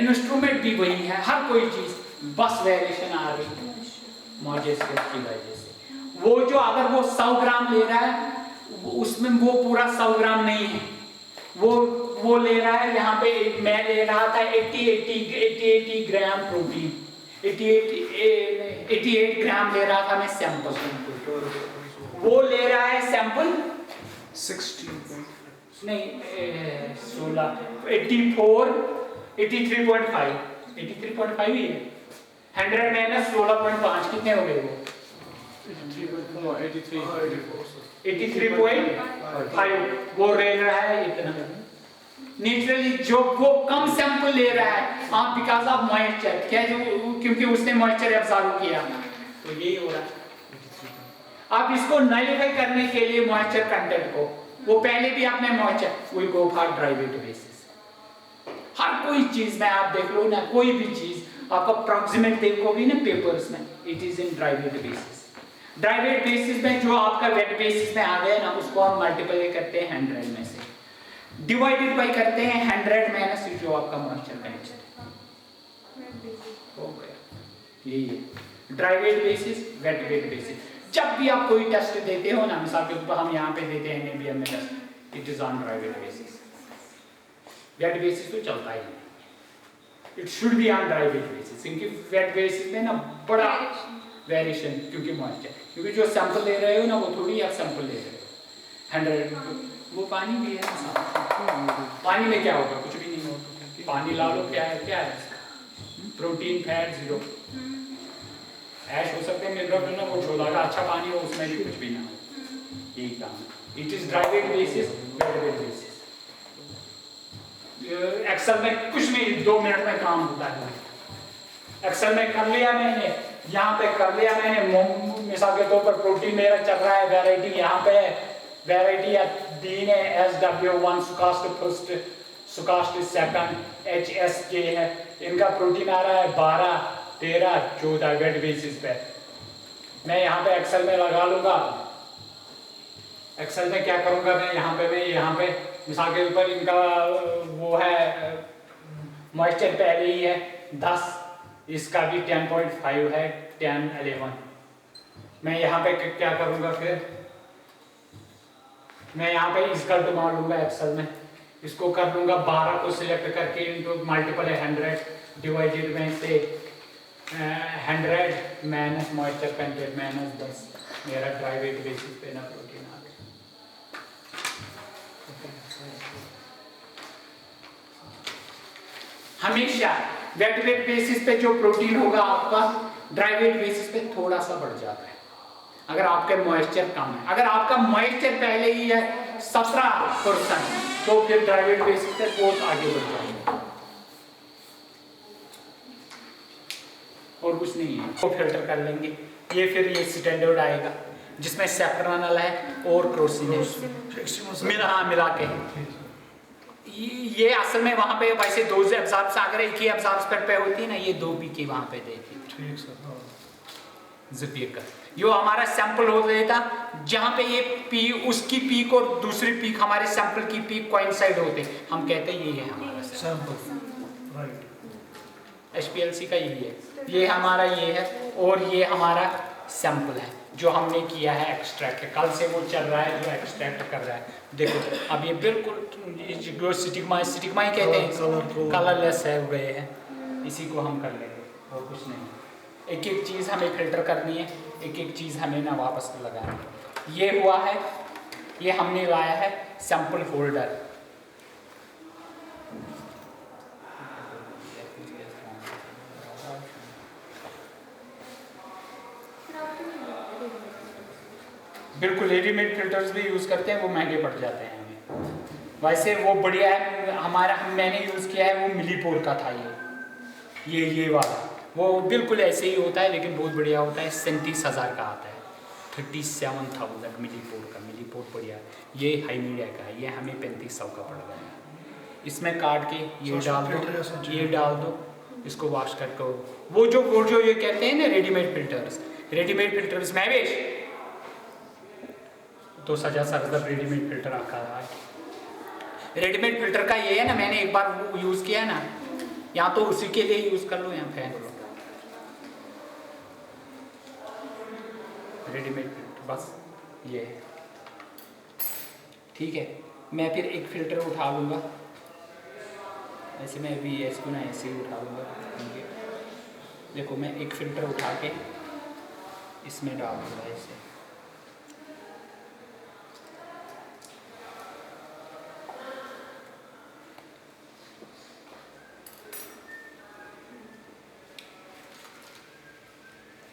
इंस्ट्रूमेंट भी वही है, हर कोई चीज, बस वेरिएशन आ रही मॉइस्चर की वजह से। वो जो अगर वो 100 ग्राम ले रहा है, उसमें वो पूरा 100 ग्राम नहीं है, वो ले रहा है, यहाँ पे मैं ले रहा था 80 ग्राम प्रोटीन, 88 ग्राम ले रहा था मैं सैंपल, वो ले रहा है सैंपल 16 नहीं 16 84 83.5 ही है, 100 माइनस 16.5 कितने हो गए वो 83.5, वो ले रहा है इतना। नेचुरली जो वो कम सैंपल ले रहा है आप बिकॉज ऑफ मॉइस्चर, क्या जो क्योंकि उसने मॉइस्चर एब्जॉर्ब किया, तो यही हो रहा है। आप इसको नलिफाई करने के लिए मॉइस्चर कंटेंट को, वो पहले भी आपने moisture, we go for dry weight basis. हर कोई चीज में आप देख लो ना, कोई भी चीज आप अप्रॉक्सीमेट देखोगे ना पेपर्स में, it is in dry weight basis. Dry weight basis में जो आपका वेट बेसिस में आ गया ना, उसको हम मल्टीप्लाई करते हैं 100 में से, डिवाइडेड बाय करते हैं 100 माइनस जो आपका मॉइस्चर कंटेंट हो गया। यही है dry weight basis, wet weight basis. जब भी आप कोई टेस्ट देते हो ना, मिसाल के ऊपर हम यहाँ पे देते हैं NABM में test, it is on dry weight basis. Wet basis तो चलता ही नहीं, it should be on dry weight basis, क्योंकि वेट बेसिस में ना बड़ा वेरिएशन, क्योंकि मॉइस्चर, क्योंकि जो सैंपल ले रहे हो ना वो थोड़ी आप सैंपल ले रहे हो 100, वो पानी भी है, पानी में क्या होगा, कुछ भी नहीं होगा, पानी ला लो, क्या है प्रोटीन फैट 0, ऐश हो सकते हैं मिनरल ना, वो छोड़ा का अच्छा पानी हो उसमें भी कुछ भी ना हो, यही काम है। It is dry weight basis, wet weight basis. Excel में कुछ नहीं, 2 मिनट में काम होता है। एक्सेल में कर लिया मैंने, यहाँ पे कर लिया मैंने। मिसाल के तौर पर प्रोटीन मेरा चल रहा है, वैरायटी यहाँ पे है, वैरायटी डी ने SW1 सुकास्ट फर्स्ट, सुकास्ट सेकंड, HSK है। इनका प्रोटीन आ रहा है 12, 13, 14 वेट बेसिस पे। मैं यहाँ पे एक्सेल में लगा लूंगा। एक्सेल में क्या करूंगा मैं यहाँ पे मिसाल के ऊपर इनका वो है मॉइस्चर पहले ही है 10, इसका भी 10.5 है, 10, 11। मैं यहाँ पे क्या करूँगा फिर, मैं यहाँ पे इसका मार लूँगा एक्सेल में, इसको कर लूँगा 12 को सिलेक्ट करके इनटू मल्टीपल है 100 डिवाइडेड में से 100 माइनस मॉइस्चर कंटेंट माइनस 10, मेरा ड्राई वेट बेसिस पे ना प्रोटीन आ गया। हमेशा वेट वेट बेसिस पे जो प्रोटीन होगा आपका ड्राई वेट बेसिस पे थोड़ा सा बढ़ जाता है अगर आपके मॉइस्चर कम है। अगर आपका मॉइस्चर पहले ही है 17%, तो फिर ड्राई वेट बेसिस पे बहुत आगे बढ़ जाएगा। और कुछ नहीं है, तो फिल्टर कर लेंगे। ये फिर ये स्टैंडर्ड आएगा जिसमें सेफ्रॉनल है और क्रोसिनेस मिला के। ये असल में वहाँ पे वैसे 2 एब्जॉर्ब्स, अगर एक ही एब्जॉर्ब पे होती ना, ये 2 पीके वहाँ पे देती। ठीक सर। ज़पीर का जो हमारा सैंपल हो देता, जहाँ पे ये पी उसकी पीक और दूसरी पीक हमारे सैंपल की पीक कोइंसाइड होते, हम कहते हैं ये है हमारा सैंपल, राइट। HPLC का यही है, ये हमारा ये है और ये हमारा सैंपल है जो हमने किया है एक्सट्रैक्ट। कल से वो चल रहा है जो एक्सट्रैक्ट कर रहा है। देखो अब ये बिल्कुल जो स्टिग्मा ही कहते हैं, कलरलेस है गए हैं, इसी को हम कर लेंगे और कुछ नहीं। एक एक चीज़ हमें फिल्टर करनी है, एक एक चीज़ हमें ना वापस लगानी है। ये हुआ है, ये हमने लाया है सैंपल फोल्डर। बिल्कुल रेडीमेड फिल्टर्स भी यूज़ करते हैं, वो महंगे पड़ जाते हैं हमें। वैसे वो बढ़िया है हमारा, मैंने यूज़ किया है वो मिलीपोर का था ये वाला, वो बिल्कुल ऐसे ही होता है लेकिन बहुत बढ़िया होता है। 37,000 का आता है, 37,000 मिलीपोर का। मिलीपोर बढ़िया है। ये हाई मीडिया का है, ये हमें 3500 का पड़ गया है। इसमें काट के ये डाल दो, इसको वॉश करके। वो जो ये कहते हैं ना रेडीमेड फिल्टर्स में वेश तो सजा सकता रेडीमेड फिल्टर आका है। रेडीमेड फिल्टर का ये है ना, मैंने एक बार यूज़ किया ना, या तो उसी के लिए यूज़ कर लो या फेंक लो। रेडीमेड फिल्टर बस ये है, ठीक है। मैं फिर एक फ़िल्टर उठा लूँगा, ऐसे मैं भी इसको ना ऐसे ही उठा लूँगा। देखो मैं एक फ़िल्टर उठा के इसमें डाल दूँगा ऐसे।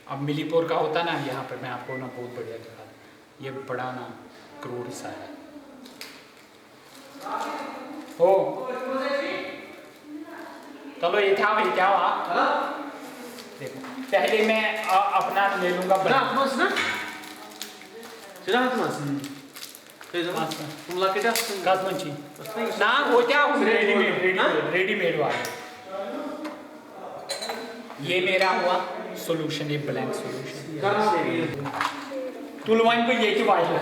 अब मिलीपोर का होता ना, यहाँ पर मैं आपको ना बहुत बढ़िया दिखा दूँ। ये बड़ा ना क्रूड सा है हो, चलो ये क्या देखो पहले मैं अपना ले लूँगा ना वो क्या रेडीमेड वाला। ये मेरा हुआ सॉल्यूशन, ये ब्लैंक सॉल्यूशन। तुलवाइन को ये की वाइल है।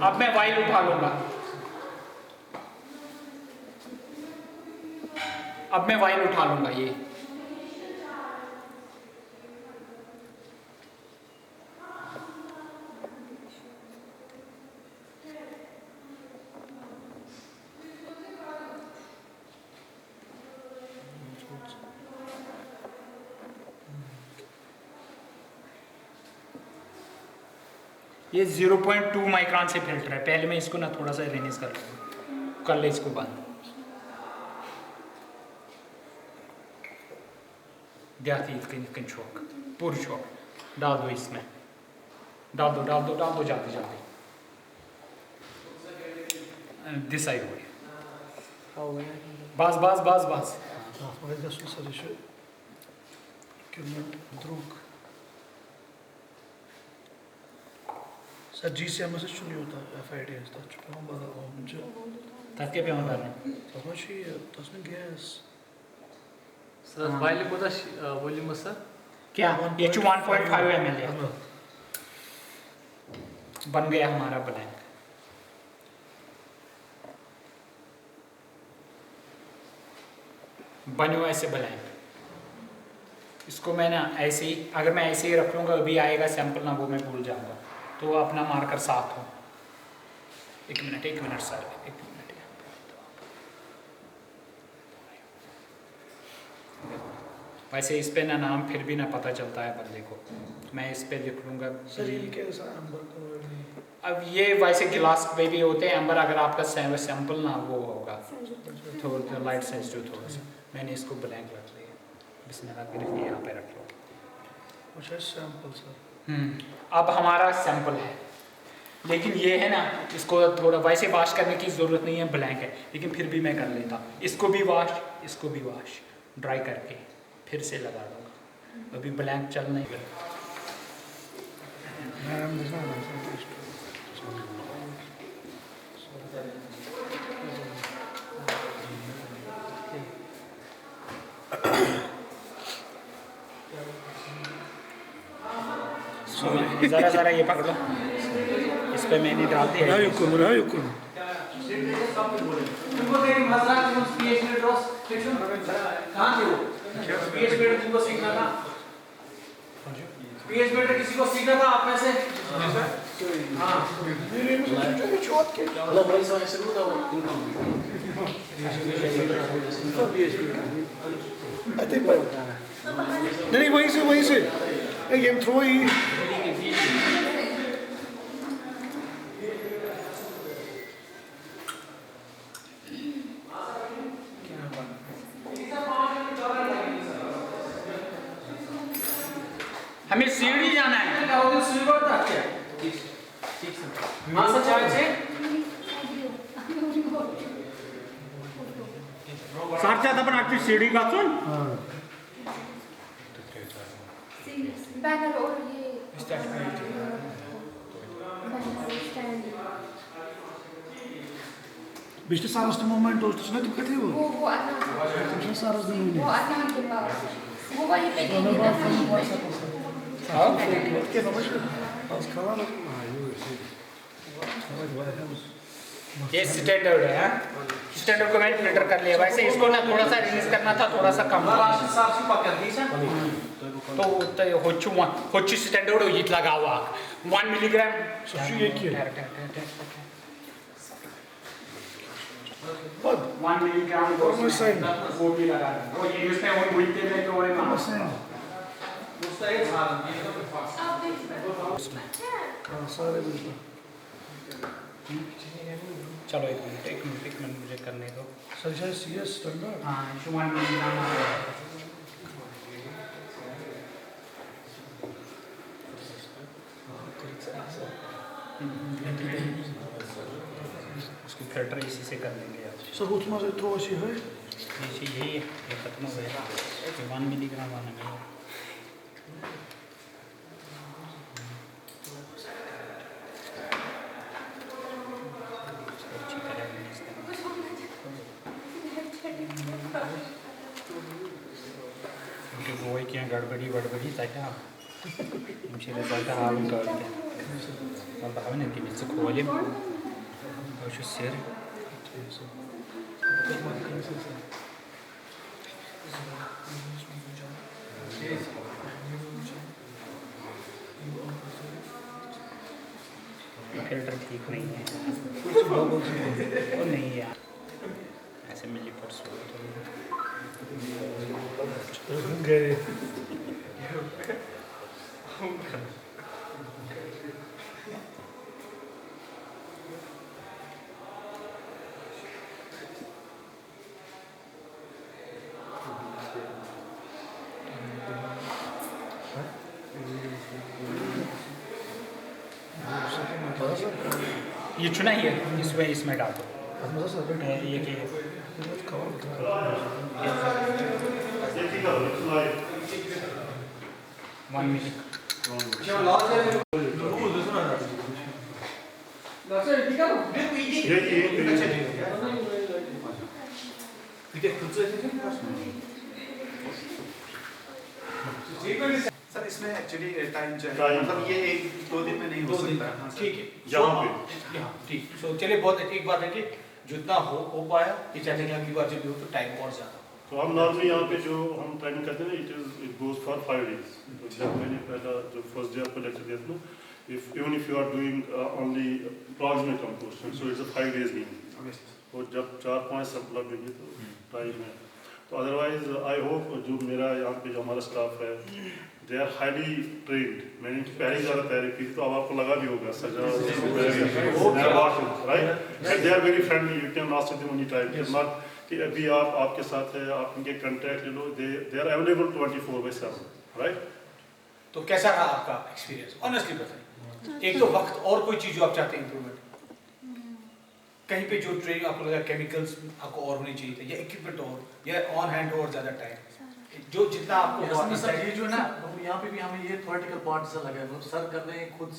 अब मैं वाइल उठा लूंगा, ये ये 0.2 माइक्रॉन से फिल्टर है। पहले मैं इसको ना थोड़ा सा रेनिस कर ले इसको बंद। पूरी चौक डाल दो इसमें, डाल दो जल्दी। दिस साइड हो गया, बस। Druk. Sir, GCM से चुनी होता FID है तो चुका हम बात हो मुझे Tatke pe onda ne? तो अच्छी तो उसमें गैस सर वाइल को दा वॉल्यूम सर क्या ये 1.5 ml है बन गया हमारा ब्लैंक बनो ऐसे ब्लैंक इसको मैं ना ऐसे ही अगर मैं ऐसे ही रख लूँगा अभी आएगा सैंपल ना वो मैं भूल जाऊँगा तो अपना मार्कर साथ हो एक मिनट सर एक मिनट वैसे इस पे ना नाम फिर भी ना पता चलता है बंदे को मैं इस पे लिख लूँगा सर ये कैसा अंबर को अब ये वैसे गिलास पे भी होते हैं अंबर अगर आपका सैंपल ना वो होगा थोड़ा लाइट सेंसिटिव थोड़ा सा मैंने इसको ब्लैंक रख लिया बिस्मिल्लाह करके यहाँ पे रख लो अच्छा सैंपल सर अब हमारा सैंपल है लेकिन ये है ना इसको थोड़ा वैसे वॉश करने की ज़रूरत नहीं है ब्लैंक है लेकिन फिर भी मैं कर लेता इसको भी वॉश ड्राई करके फिर से लगा दूँगा अभी ब्लैंक चल नहीं ज़रा ये पकड़ लो इस पे मैंने डाल दिया किसी को सीखना था आप में से नहीं वहीं से गेम थ्रो ही हमें सीढ़ी जाना है सारच्या आपण आजची सीढ़ी घासून बैनर और ये बिजली सारा मोमेंट हो तो तुम कहते हो वो अदनान तुम सारा दिन वो अदनान के पास वो वहीं पे के नमस्कार आज खाना ये स्टैंडर्ड है स्टैंडर्ड को मैंने फिल्टर कर लिया वैसे इसको ना थोड़ा सा रिलीज करना था थोड़ा सा कम तो होच्चू स्टैंडर्ड हो यित लगावा 1 मिलीग्राम सबसे ये किया 1 मिलीग्राम वो भी लगा वो ये इसमें वो मिलते में तो वो सारे चलो एक मिनट मुझे करने दो सर सीएस स्टैंडर्ड हाँ 1 मिलीग्राम उसको फिल्टर इसी से कर लेंगे आज सर उसमें से थोड़ा सी है यही है ये खत्म हो गया 1 मिलीग्राम वाला में वो क्या गड़बड़ी ताकि तुमसे रिजल्ट हाल कर और भावना कि बिच खोले और जो सर फिल्टर ठीक नहीं है वो नहीं है ऐसे मिली परसों गए ये चुना ही है इसमें डाल दो ये कि 1 minute. क्या लॉस है डॉक्टर ठीक है सर इसमें एक्चुअली टाइम जो है Time. मतलब ये 1-2 दिन में नहीं हो सकता है। हाँ, ठीक है यहाँ पे यहाँ ठीक सो चलिए बहुत एक बात है कि जितना हो पाया कि चाहे अगली बार जब भी हो तो टाइम और ज़्यादा तो हम नॉर्मली यहाँ पे जो हम ट्रेनिंग करते हैं ना इट गोज फॉर 5 डेज। तो जब मैंने पहला जो फर्स्ट डे आपको लेक्चर दिया था ना even if you are doing only proximal composition so it's a 5 days game. और जब 4-5 सैंपल देंगे तो टाइम है। तो अदरवाइज आई होप जो मेरा यहाँ पे जो हमारा स्टाफ है दे आर हाईली ट्रेन्ड। मैंने पहले ज़्यादा तैयारी की तो अब आपको लगा भी होगा सजा right they are very friendly you can ask them any time not कि अभी आप आपके साथ है आप इनके कॉन्टैक्ट ले लो दे आर अवेलेबल 24/7 राइट। तो कैसा रहा आपका एक्सपीरियंस ऑनेस्टली बताइए। एक तो वक्त और कोई चीज़ जो आप चाहते हैं इम्प्रूवमेंट कहीं पे जो ट्रेनिंग आपको लगा केमिकल्स आपको और होनी चाहिए थे या इक्विपमेंट और या ऑन हैंड और ज़्यादा टाइम जो जितना आपको असल में सर ये जो है ना यहाँ पे भी हमें ये थ्योरेटिकल पार्ट से लगा है मतलब सर कर रहे हैं खुद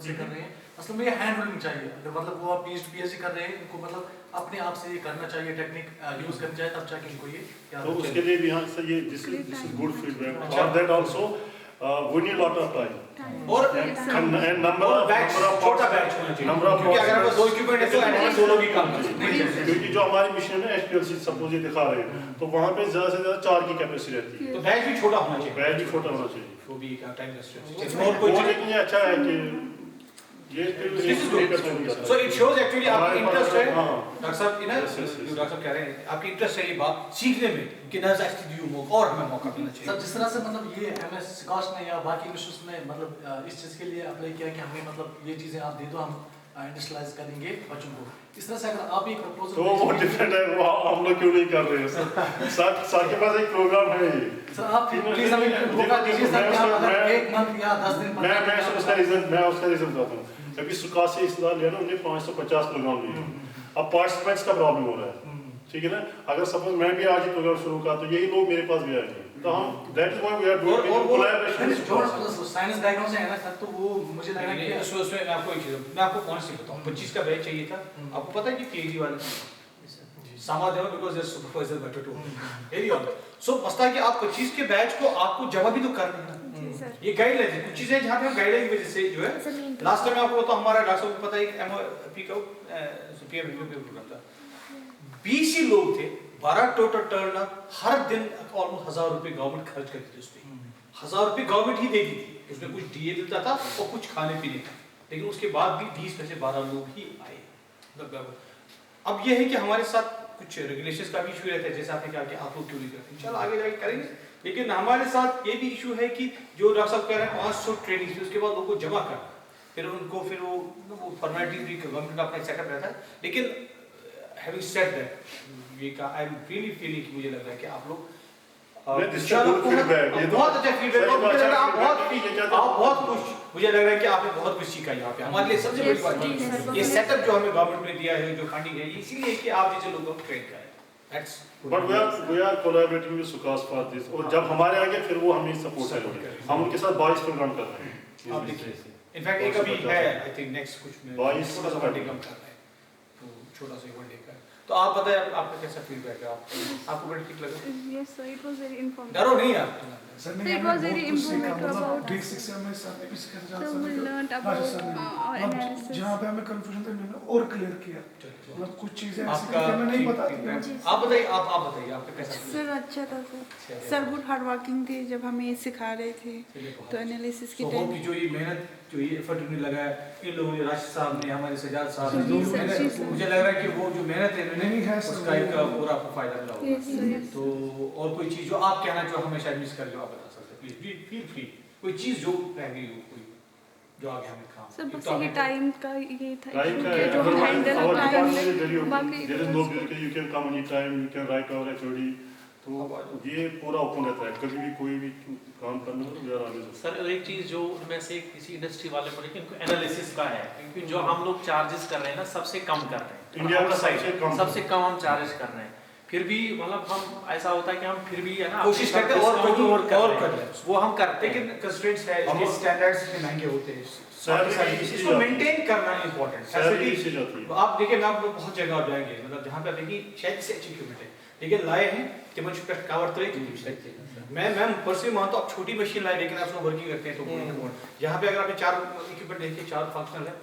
से कर रहे हैं असल में ये हैंड होल्डिंग चाहिए अगर मतलब वो आप पीएचडी कर रहे हैं इनको मतलब अपने आप से ये करना चाहिए टेक्निक यूज करनी चाहिए तब जाके इनको ये तो उसके लिए भी यहाँ से ये दिस इज गुड फीडबैक और that also we need lot of time और एंड नंबर बैच छोटा बैच होना चाहिए नंबर ऑफ क्योंकि अगर आपको 2 इक्विपमेंट है तो एटलीस्ट 2 लोग ही काम कर सकते हैं क्योंकि जो हमारी मशीन है एचपीएलसी सपोज ये दिखा रहे हैं तो वहाँ पे ज़्यादा से ज़्यादा 4 की कैपेसिटी रहती है। तो बैच भी छोटा होना चाहिए बैच भी छोटा होना चाहिए वो भी टाइम रेस्ट्रिक्शन और कोई लेकिन ये अच्छा है कि ये सो इट शोज एक्चुअली आपकी इंटरेस्ट है हाँ डॉक्टर साहब जो डॉक्टर साहब कह रहे हैं आपकी इंटरेस्ट है ये बात सीखने में कि नर्स एक्चुअली यू मौका और हमें मौका मिलना चाहिए। सर जिस तरह से मतलब ये एमएस सिकाश ने या बाकी इंस्टीट्यूट्स ने मतलब इस चीज़ के लिए अप्लाई किया कि हमें मतलब ये चीज़ें आप दे दो हम इंडस्ट्रियलाइज करेंगे बच्चों को इस तरह से अगर आप एक प्रपोजल तो वो डिफरेंट है वो हम लोग क्यों नहीं कर रहे हैं सर के पास एक प्रोग्राम है ये सर आप प्लीज हमें मौका दीजिए सर कि आप अगर 1 मंथ या 10 दिन मैं उसका रीजन बताता हूँ अभी सुका से इस साल लिया ना उन्हें 550 प्रोग्राम लिए अब पार्टिसिपेंट्स का प्रॉब्लम हो रहा है ठीक है ना अगर सपोज मैं भी आज ही प्रोग्राम शुरू करा तो यही लोग मेरे पास भी आएंगे तो हम that is why we are doing collaboration science background से है ना सर तो वो मुझे लग रहा है कि उसमें मैं आपको एक चीज मैं आपको ऑनेस्टली बताऊं 25 का बैच चाहिए था आपको पता है कि पीएचडी वाले समाधान because their supervisor better to very honest so मसला है कि आप 25 के बैच को आपको जवाब भी तो करना है ये गाइडलाइन है कुछ चीजें जहां पे हम गाइडलाइन की वजह से जो है लास्ट टाइम आपको तो हमारा डॉक्टर साहब को पता है कि एमओपी का पीएम रिव्यू प्रोग्राम था 20 ही लोग थे 12 टोटल टर्न हर दिन ऑलमोस्ट 1000 रुपए गवर्नमेंट खर्च करती थी उस पे 1000 रुपए गवर्नमेंट ही देती थी उसमें कुछ डीए मिलता था और कुछ खाने पीने का लेकिन उसके बाद भी 20 में से 12 लोग ही आए अब ये है कि हमारे साथ कुछ रेगुलेशंस का भी इशू रहता है जैसे आपने कहा कि आप लोग क्यों नहीं करते चलो आगे जाके करेंगे लेकिन हमारे साथ ये भी इशू है कि जो डॉक्टर साहब कह रहे हैं 500 ट्रेनिंग उसके बाद लोगों को जमा कर फिर उनको फिर वो फॉर्मेलिटीज भी गवर्नमेंट का अपना सेटअप रहता है लेकिन हैविंग सेड दैट ये का आई एम रियली फीलिंग कि मुझे लग रहा है कि आप लोग बहुत अच्छा फीडबैक और मुझे लग रहा है आप बहुत खुश मुझे लग रहा है कि आपने बहुत कुछ सीखा यहाँ पे हमारे लिए सबसे बड़ी बात ये सेटअप जो हमें गवर्नमेंट ने दिया है जो फंडिंग है इसीलिए कि आप जैसे लोगों को ट्रेन करें that's but we are collaborating with Sukas for this और जब हमारे आगे फिर वो हमें सपोर्ट करेंगे हम उनके साथ 22 प्रोग्राम कर रहे हैं आप देखिए इनफैक्ट एक अभी है आई थिंक नेक्स्ट कुछ में 22 छोटा सा वनडे कम कर रहे हैं तो छोटा सा वनडे का तो आप बताएं आपका कैसा फीडबैक है आपको बड़ा ठीक लगा Yes, sir. It was very informative. डरो नहीं आप So it was very informative about basic से हमें सर ने भी सिखाया so we learned about our analysis. जहाँ पे हमें कंफ्यूजन था मैंने और क्लियर किया मतलब कुछ चीजें ऐसी आपका कि हमें नहीं पता थी आप बताइए आप बताइए आपका कैसा सर अच्छा था सर सर बहुत हार्ड वर्किंग थे जब हमें ये सिखा रहे थे तो एनालिसिस की तो टाइम जो ये मेहनत जो ये एफर्ट उन्होंने लगाया इन लोगों ने राशिद साहब ने हमारे सजाद साहब ने जी सर, जी सर। मुझे लग रहा है कि वो जो मेहनत है नहीं है इन्होंने सर, उसका एक पूरा आपको फायदा मिला होगा Yes, sir, yes. तो और कोई चीज जो आप कहना जो हमें शायद मिस कर जो आप बता सकते हैं प्लीज फील फ्री कोई चीज जो रह गई हो कोई जो आगे हमें काम सर बस तो ये हमें- टाइम का ये था टाइम का कि जो हम handle our time department is very open बाकी there is no beauty you can come any time you can write our HOD तो ये पूरा ओपन रहता है कभी भी कोई भी काम करना हो तो वी आर ऑलवेज सर एक चीज़ जो उनमें से किसी इंडस्ट्री वाले बोले कि इनको एनालिसिस का है क्योंकि जो हम लोग चार्जेस कर रहे हैं ना सबसे कम कर रहे हैं इंडिया में सबसे कम हम चार्जेस कर रहे हैं फिर भी मतलब हम ऐसा होता है कि हम फिर भी है ना कोशिश करते हैं और कहीं और कर लें। वो हम करते हैं। लेकिन कंस्ट्रेंट्स है, इसके स्टैंडर्ड्स इतने महंगे होते हैं, इसको मेंटेन करना इम्पोर्टेंट Facility जाती है। आप देखिए, मैं आपको बहुत जगह आप जाएंगे, मतलब जहाँ पे आप देखिए शायद से अच्छी इक्विपमेंट है, लेकिन लाए हैं तिमन पे कवर तरह मैं पर्सनली मानता हूँ, आप छोटी मशीन लाए लेकिन आप उसमें वर्किंग करते हैं तो यहाँ पे अगर आपने 4 इक्विपमेंट देखिए, 4 फंक्शनल है,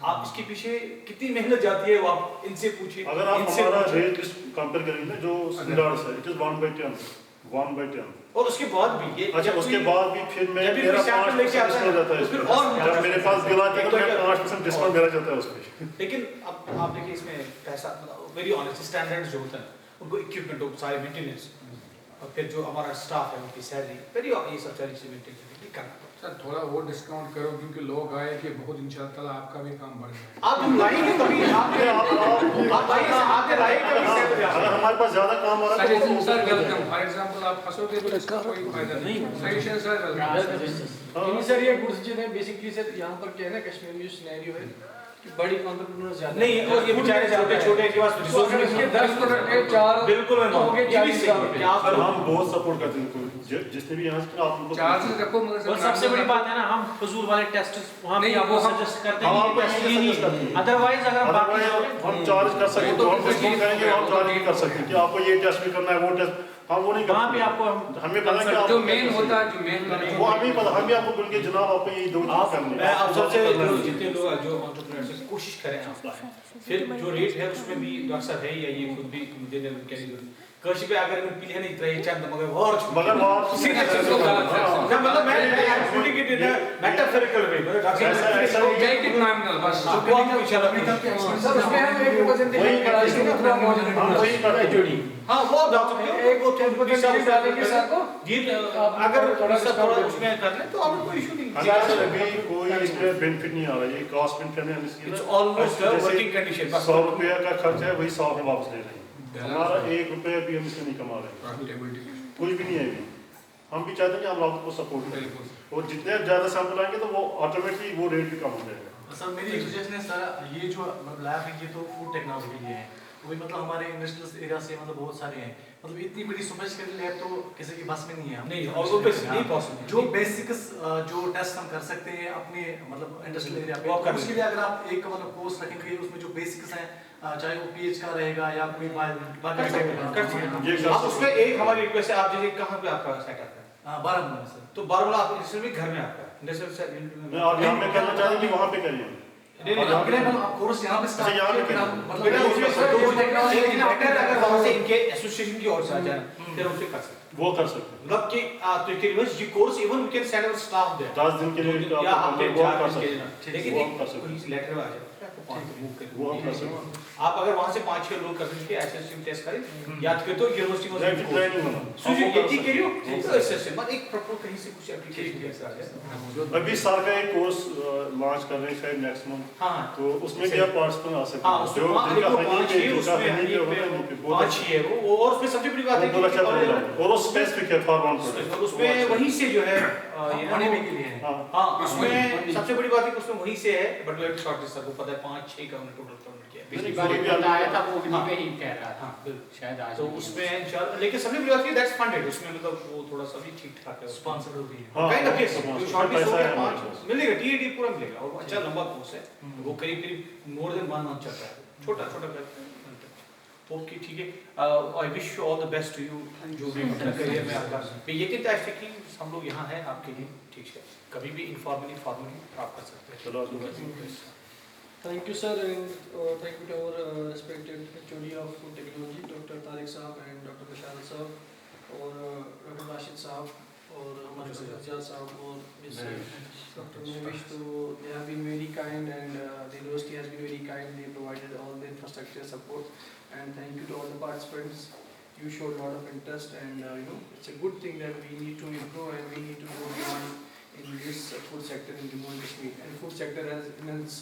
आप इसके पीछे कितनी मेहनत जाती है वो आप इनसे पूछिए। अगर आप हमारा रेट लिस्ट कंपेयर करेंगे ना जो स्टैंडर्ड्स है, इट इज 1/10 और उसके बाद भी ये अच्छा, उसके बाद भी फिर मैं मेरा 5% डिस्काउंट जाता है फिर इसमें। और जब मेरे पास बिल आती है तो मैं 5% डिस्काउंट मेरा जाता है उस पे। लेकिन अब आप देखिए इसमें पैसा वेरी ऑनेस्ट स्टैंडर्ड्स जो होता है उनको इक्विपमेंट हो, सारे मेंटेनेंस, और फिर जो हमारा स्टाफ है उनकी सैलरी वेरी, ये सब सारी चीजें मेंटेन करना। सर थोड़ा और डिस्काउंट करो क्योंकि लोग आए कि बहुत इंशाअल्लाह आपका भी काम बढ़ जाए। आप हम लाएंगे कभी आप आइए, आपके लाएंगे कभी अगर हमारे पास ज्यादा काम आ रहा है suggestion sir welcome, for example आप फंसोगे तो इसका कोई फायदा नहीं, सजेशन सर वेलकम। सर ये गुड चीज है बेसिकली सर, यहाँ पर क्या है ना कश्मीर में जो सिनेरियो है कि बड़ी एंटरप्रेन्योर ज्यादा नहीं, और ये बेचारे छोटे के पास रिसोर्स नहीं है, 10 प्रोडक्ट के 4 बिल्कुल मैं हो गए 40,000 रुपए। सर हम बहुत सपोर्ट करते हैं उनको, जिसने भी यहाँ से आप उनको 4 से रखो मगर और सबसे बड़ी बात है ना, हम फजूल वाले टेस्ट वहां पे नहीं, आपको वो हम- सजेस्ट करते हम हैं आपको कि ऐसे ये suggest करते नहीं, हैं। अदरवाइज अगर हम बाकी अदरवाइज हम चार्ज कर सकते हैं, तो हम डिस्काउंट करेंगे, हम चार्ज भी कर सकते हैं कि आपको ये टेस्ट भी करना है, वो टेस्ट हम वो नहीं वहां करते। पे आपको हमें पता है कि जो आप मेन होता है, जो मेन वो हमें पता, हम भी आपको बोल के जनाब आपको ये 2 चीज करनी मैं आप सबसे है। जितने लोग जो एंटरप्रेन्योर्स हैं कोशिश करें आप लाएं, फिर जो रेट है उसमें भी अक्सर है या ये खुद भी मुझे कैरी कर्श पे अगर मैं पीले नहीं तरह चंद मगर और मगर वो आप मतलब मैं पुटिंग इट इन मेटाफोरिकल वे, मतलब मेक इट नॉमिनल बस। जो आपको इंशाल्लाह सर उसमें हम एक रिप्रेजेंटेशन करा देंगे पूरा मौजूद हम वही करते हैं। हाँ वो आप डाल सकते हो, एक वो 10% डालेंगे सर को जी, अगर थोड़ा सा थोड़ा उसमें कर लें तो आपको कोई इशू नहीं हमें सर अभी कोई इसमें बेनिफिट नहीं आ रहा है, ये कॉस्ट बेनिफिट है इसकी इट्स ऑलमोस्ट वर्किंग कंडीशन, बस 100 रुपये का खर्च है, वही 100 हम वापस ले रहे हैं। हमारा 1 रुपये भी हम इसमें नहीं कमा रहे, कुछ भी नहीं है अभी। हम भी चाहते हैं कि हम लोगों को सपोर्ट करें, और जितने ज्यादा सैंपल आएंगे तो वो ऑटोमेटिकली वो रेट भी कम हो जाएगा। सर मेरी एक सजेशन है सर, ये जो लैब है ये तो फूड टेक्नोलॉजी के लिए है, वही मतलब हमारे इंडस्ट्रियल एरिया से मतलब बहुत सारे हैं, मतलब इतनी बड़ी सोफिस्टिकेटेड लैब तो किसी की बस में नहीं है। नहीं, और वो बेसिक नहीं पॉसिबल, जो बेसिक्स जो टेस्ट हम कर सकते हैं अपने मतलब इंडस्ट्रियल एरिया वो पे, कर उसके लिए अगर आप एक मतलब कोर्स रखेंगे उसमें जो बेसिक्स हैं, चाहे वो पीएच का रहेगा या कोई कर सकते हैं। ये कर आप उसमें एक हमारी रिक्वेस्ट है, आप जैसे कहाँ पे आपका सेटअप है, 12 में सर, तो 12 आप इंडस्ट्रियल भी घर में आपका इंडस्ट्रियल मैं आप यहाँ पे करना चाहते हैं कि वहाँ पे करिए। नहीं और अगर हम कोर्स यहाँ पे अच्छा, स्टार्ट यहाँ पे किया करें। मतलब बेटा उसमें जो टेक्नोलॉजी लेकिन अगर वहाँ से इनके एसोसिएशन की ओर से आ जाए फिर उनसे कर सकते हैं, वो कर सकते हैं। मतलब कि तो के रिवर्स ये course even we can send our staff there 10 दिन के लिए या आपके वो हम 4 कर दिन सकते के हैं। लिए, लेकिन वो एक हम कर सकते हैं। कोई लेटर में आ जाए आपको 5 मूव करें, वो हम कर सकते हैं। आप अगर वहाँ से 5-6 लोग कर के एसएससी टेस्ट करें, याद करते हो यूनिवर्सिटी में ट्रेनिंग होना। सुजी ये चीज करियो तो एसएससी मतलब एक प्रॉपर कहीं से कुछ एप्लीकेशन कैसे आ जाए। अभी सर का एक कोर्स लॉन्च कर रहे हैं शायद नेक्स्ट मंथ, हाँ तो उसमें भी आप पार्टिसिपेंट आ सकते हाँ, हैं। उसमें जो जिनका पाँच ही जिनका उसमें हनी पे होगा नहीं पे बहुत 5 ही है वो, और उसमें सबसे बड़ी बात है बहुत अच्छा कि और वो स्पेसिफिक है फॉर वन प्रोडक्ट। और उसमें वहीं से जो है होने में के लिए है। हाँ, हाँ उसमें सबसे बड़ी बात है कि उसमें वहीं से है, बट वो एक शॉर्टेज सर को पता है 5-6 का हमने टोटल काउंट किया पिछली कोई बार भी भी आया था वो हाँ। वहीं पे ही कह रहा था, हाँ बिल्कुल, शायद आज तो नहीं। उसमें चल लेकिन सबसे बड़ी बात है दैट्स फंडेड, उसमें मतलब वो थोड़ा सा भी ठीक ठाक है, स्पॉन्सर्ड होती है। हाँ, काइंड ऑफ यस sponsor, जो शॉर्टेज हो पैसा गया है 5 हमारे पास। मिलेगा, टीएडी पूरा मिलेगा, और अच्छा लंबा कोर्स है, वो करीब मोर देन 1 मंथ चलता है, छोटा ओके ठीक है। I wish you all the best to you, जो भी अपना करियर में आपका ये कहता है कि हम लोग यहाँ हैं आपके लिए, ठीक है, कभी भी इनफॉर्मली फॉर्मली आप कर सकते हैं। चलो Thank you, sir, and thank you to our respected HOD of Food Technology, Dr. Tariq Saab and Dr. Bashar Saab, और Dr. Rashid Saab, और हमारे Sajjad Saab और Miss Dr. Mehwish, तो they have been very kind and the university has been very kind. They provided all the infrastructure support, and thank you to all the participants. You showed a lot of interest, and it's a good thing that we need to improve and we need to go beyond in this food sector in Jammu and Kashmir, and food sector has immense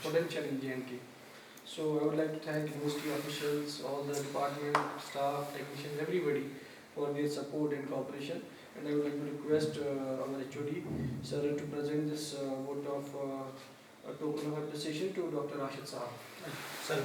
potential in J&K. So I would like to thank university officials, all the department, staff, technicians, everybody for their support and cooperation. And I would like to request our HOD sir to present this vote of a token of appreciation to Dr. Rashid Saab. Sir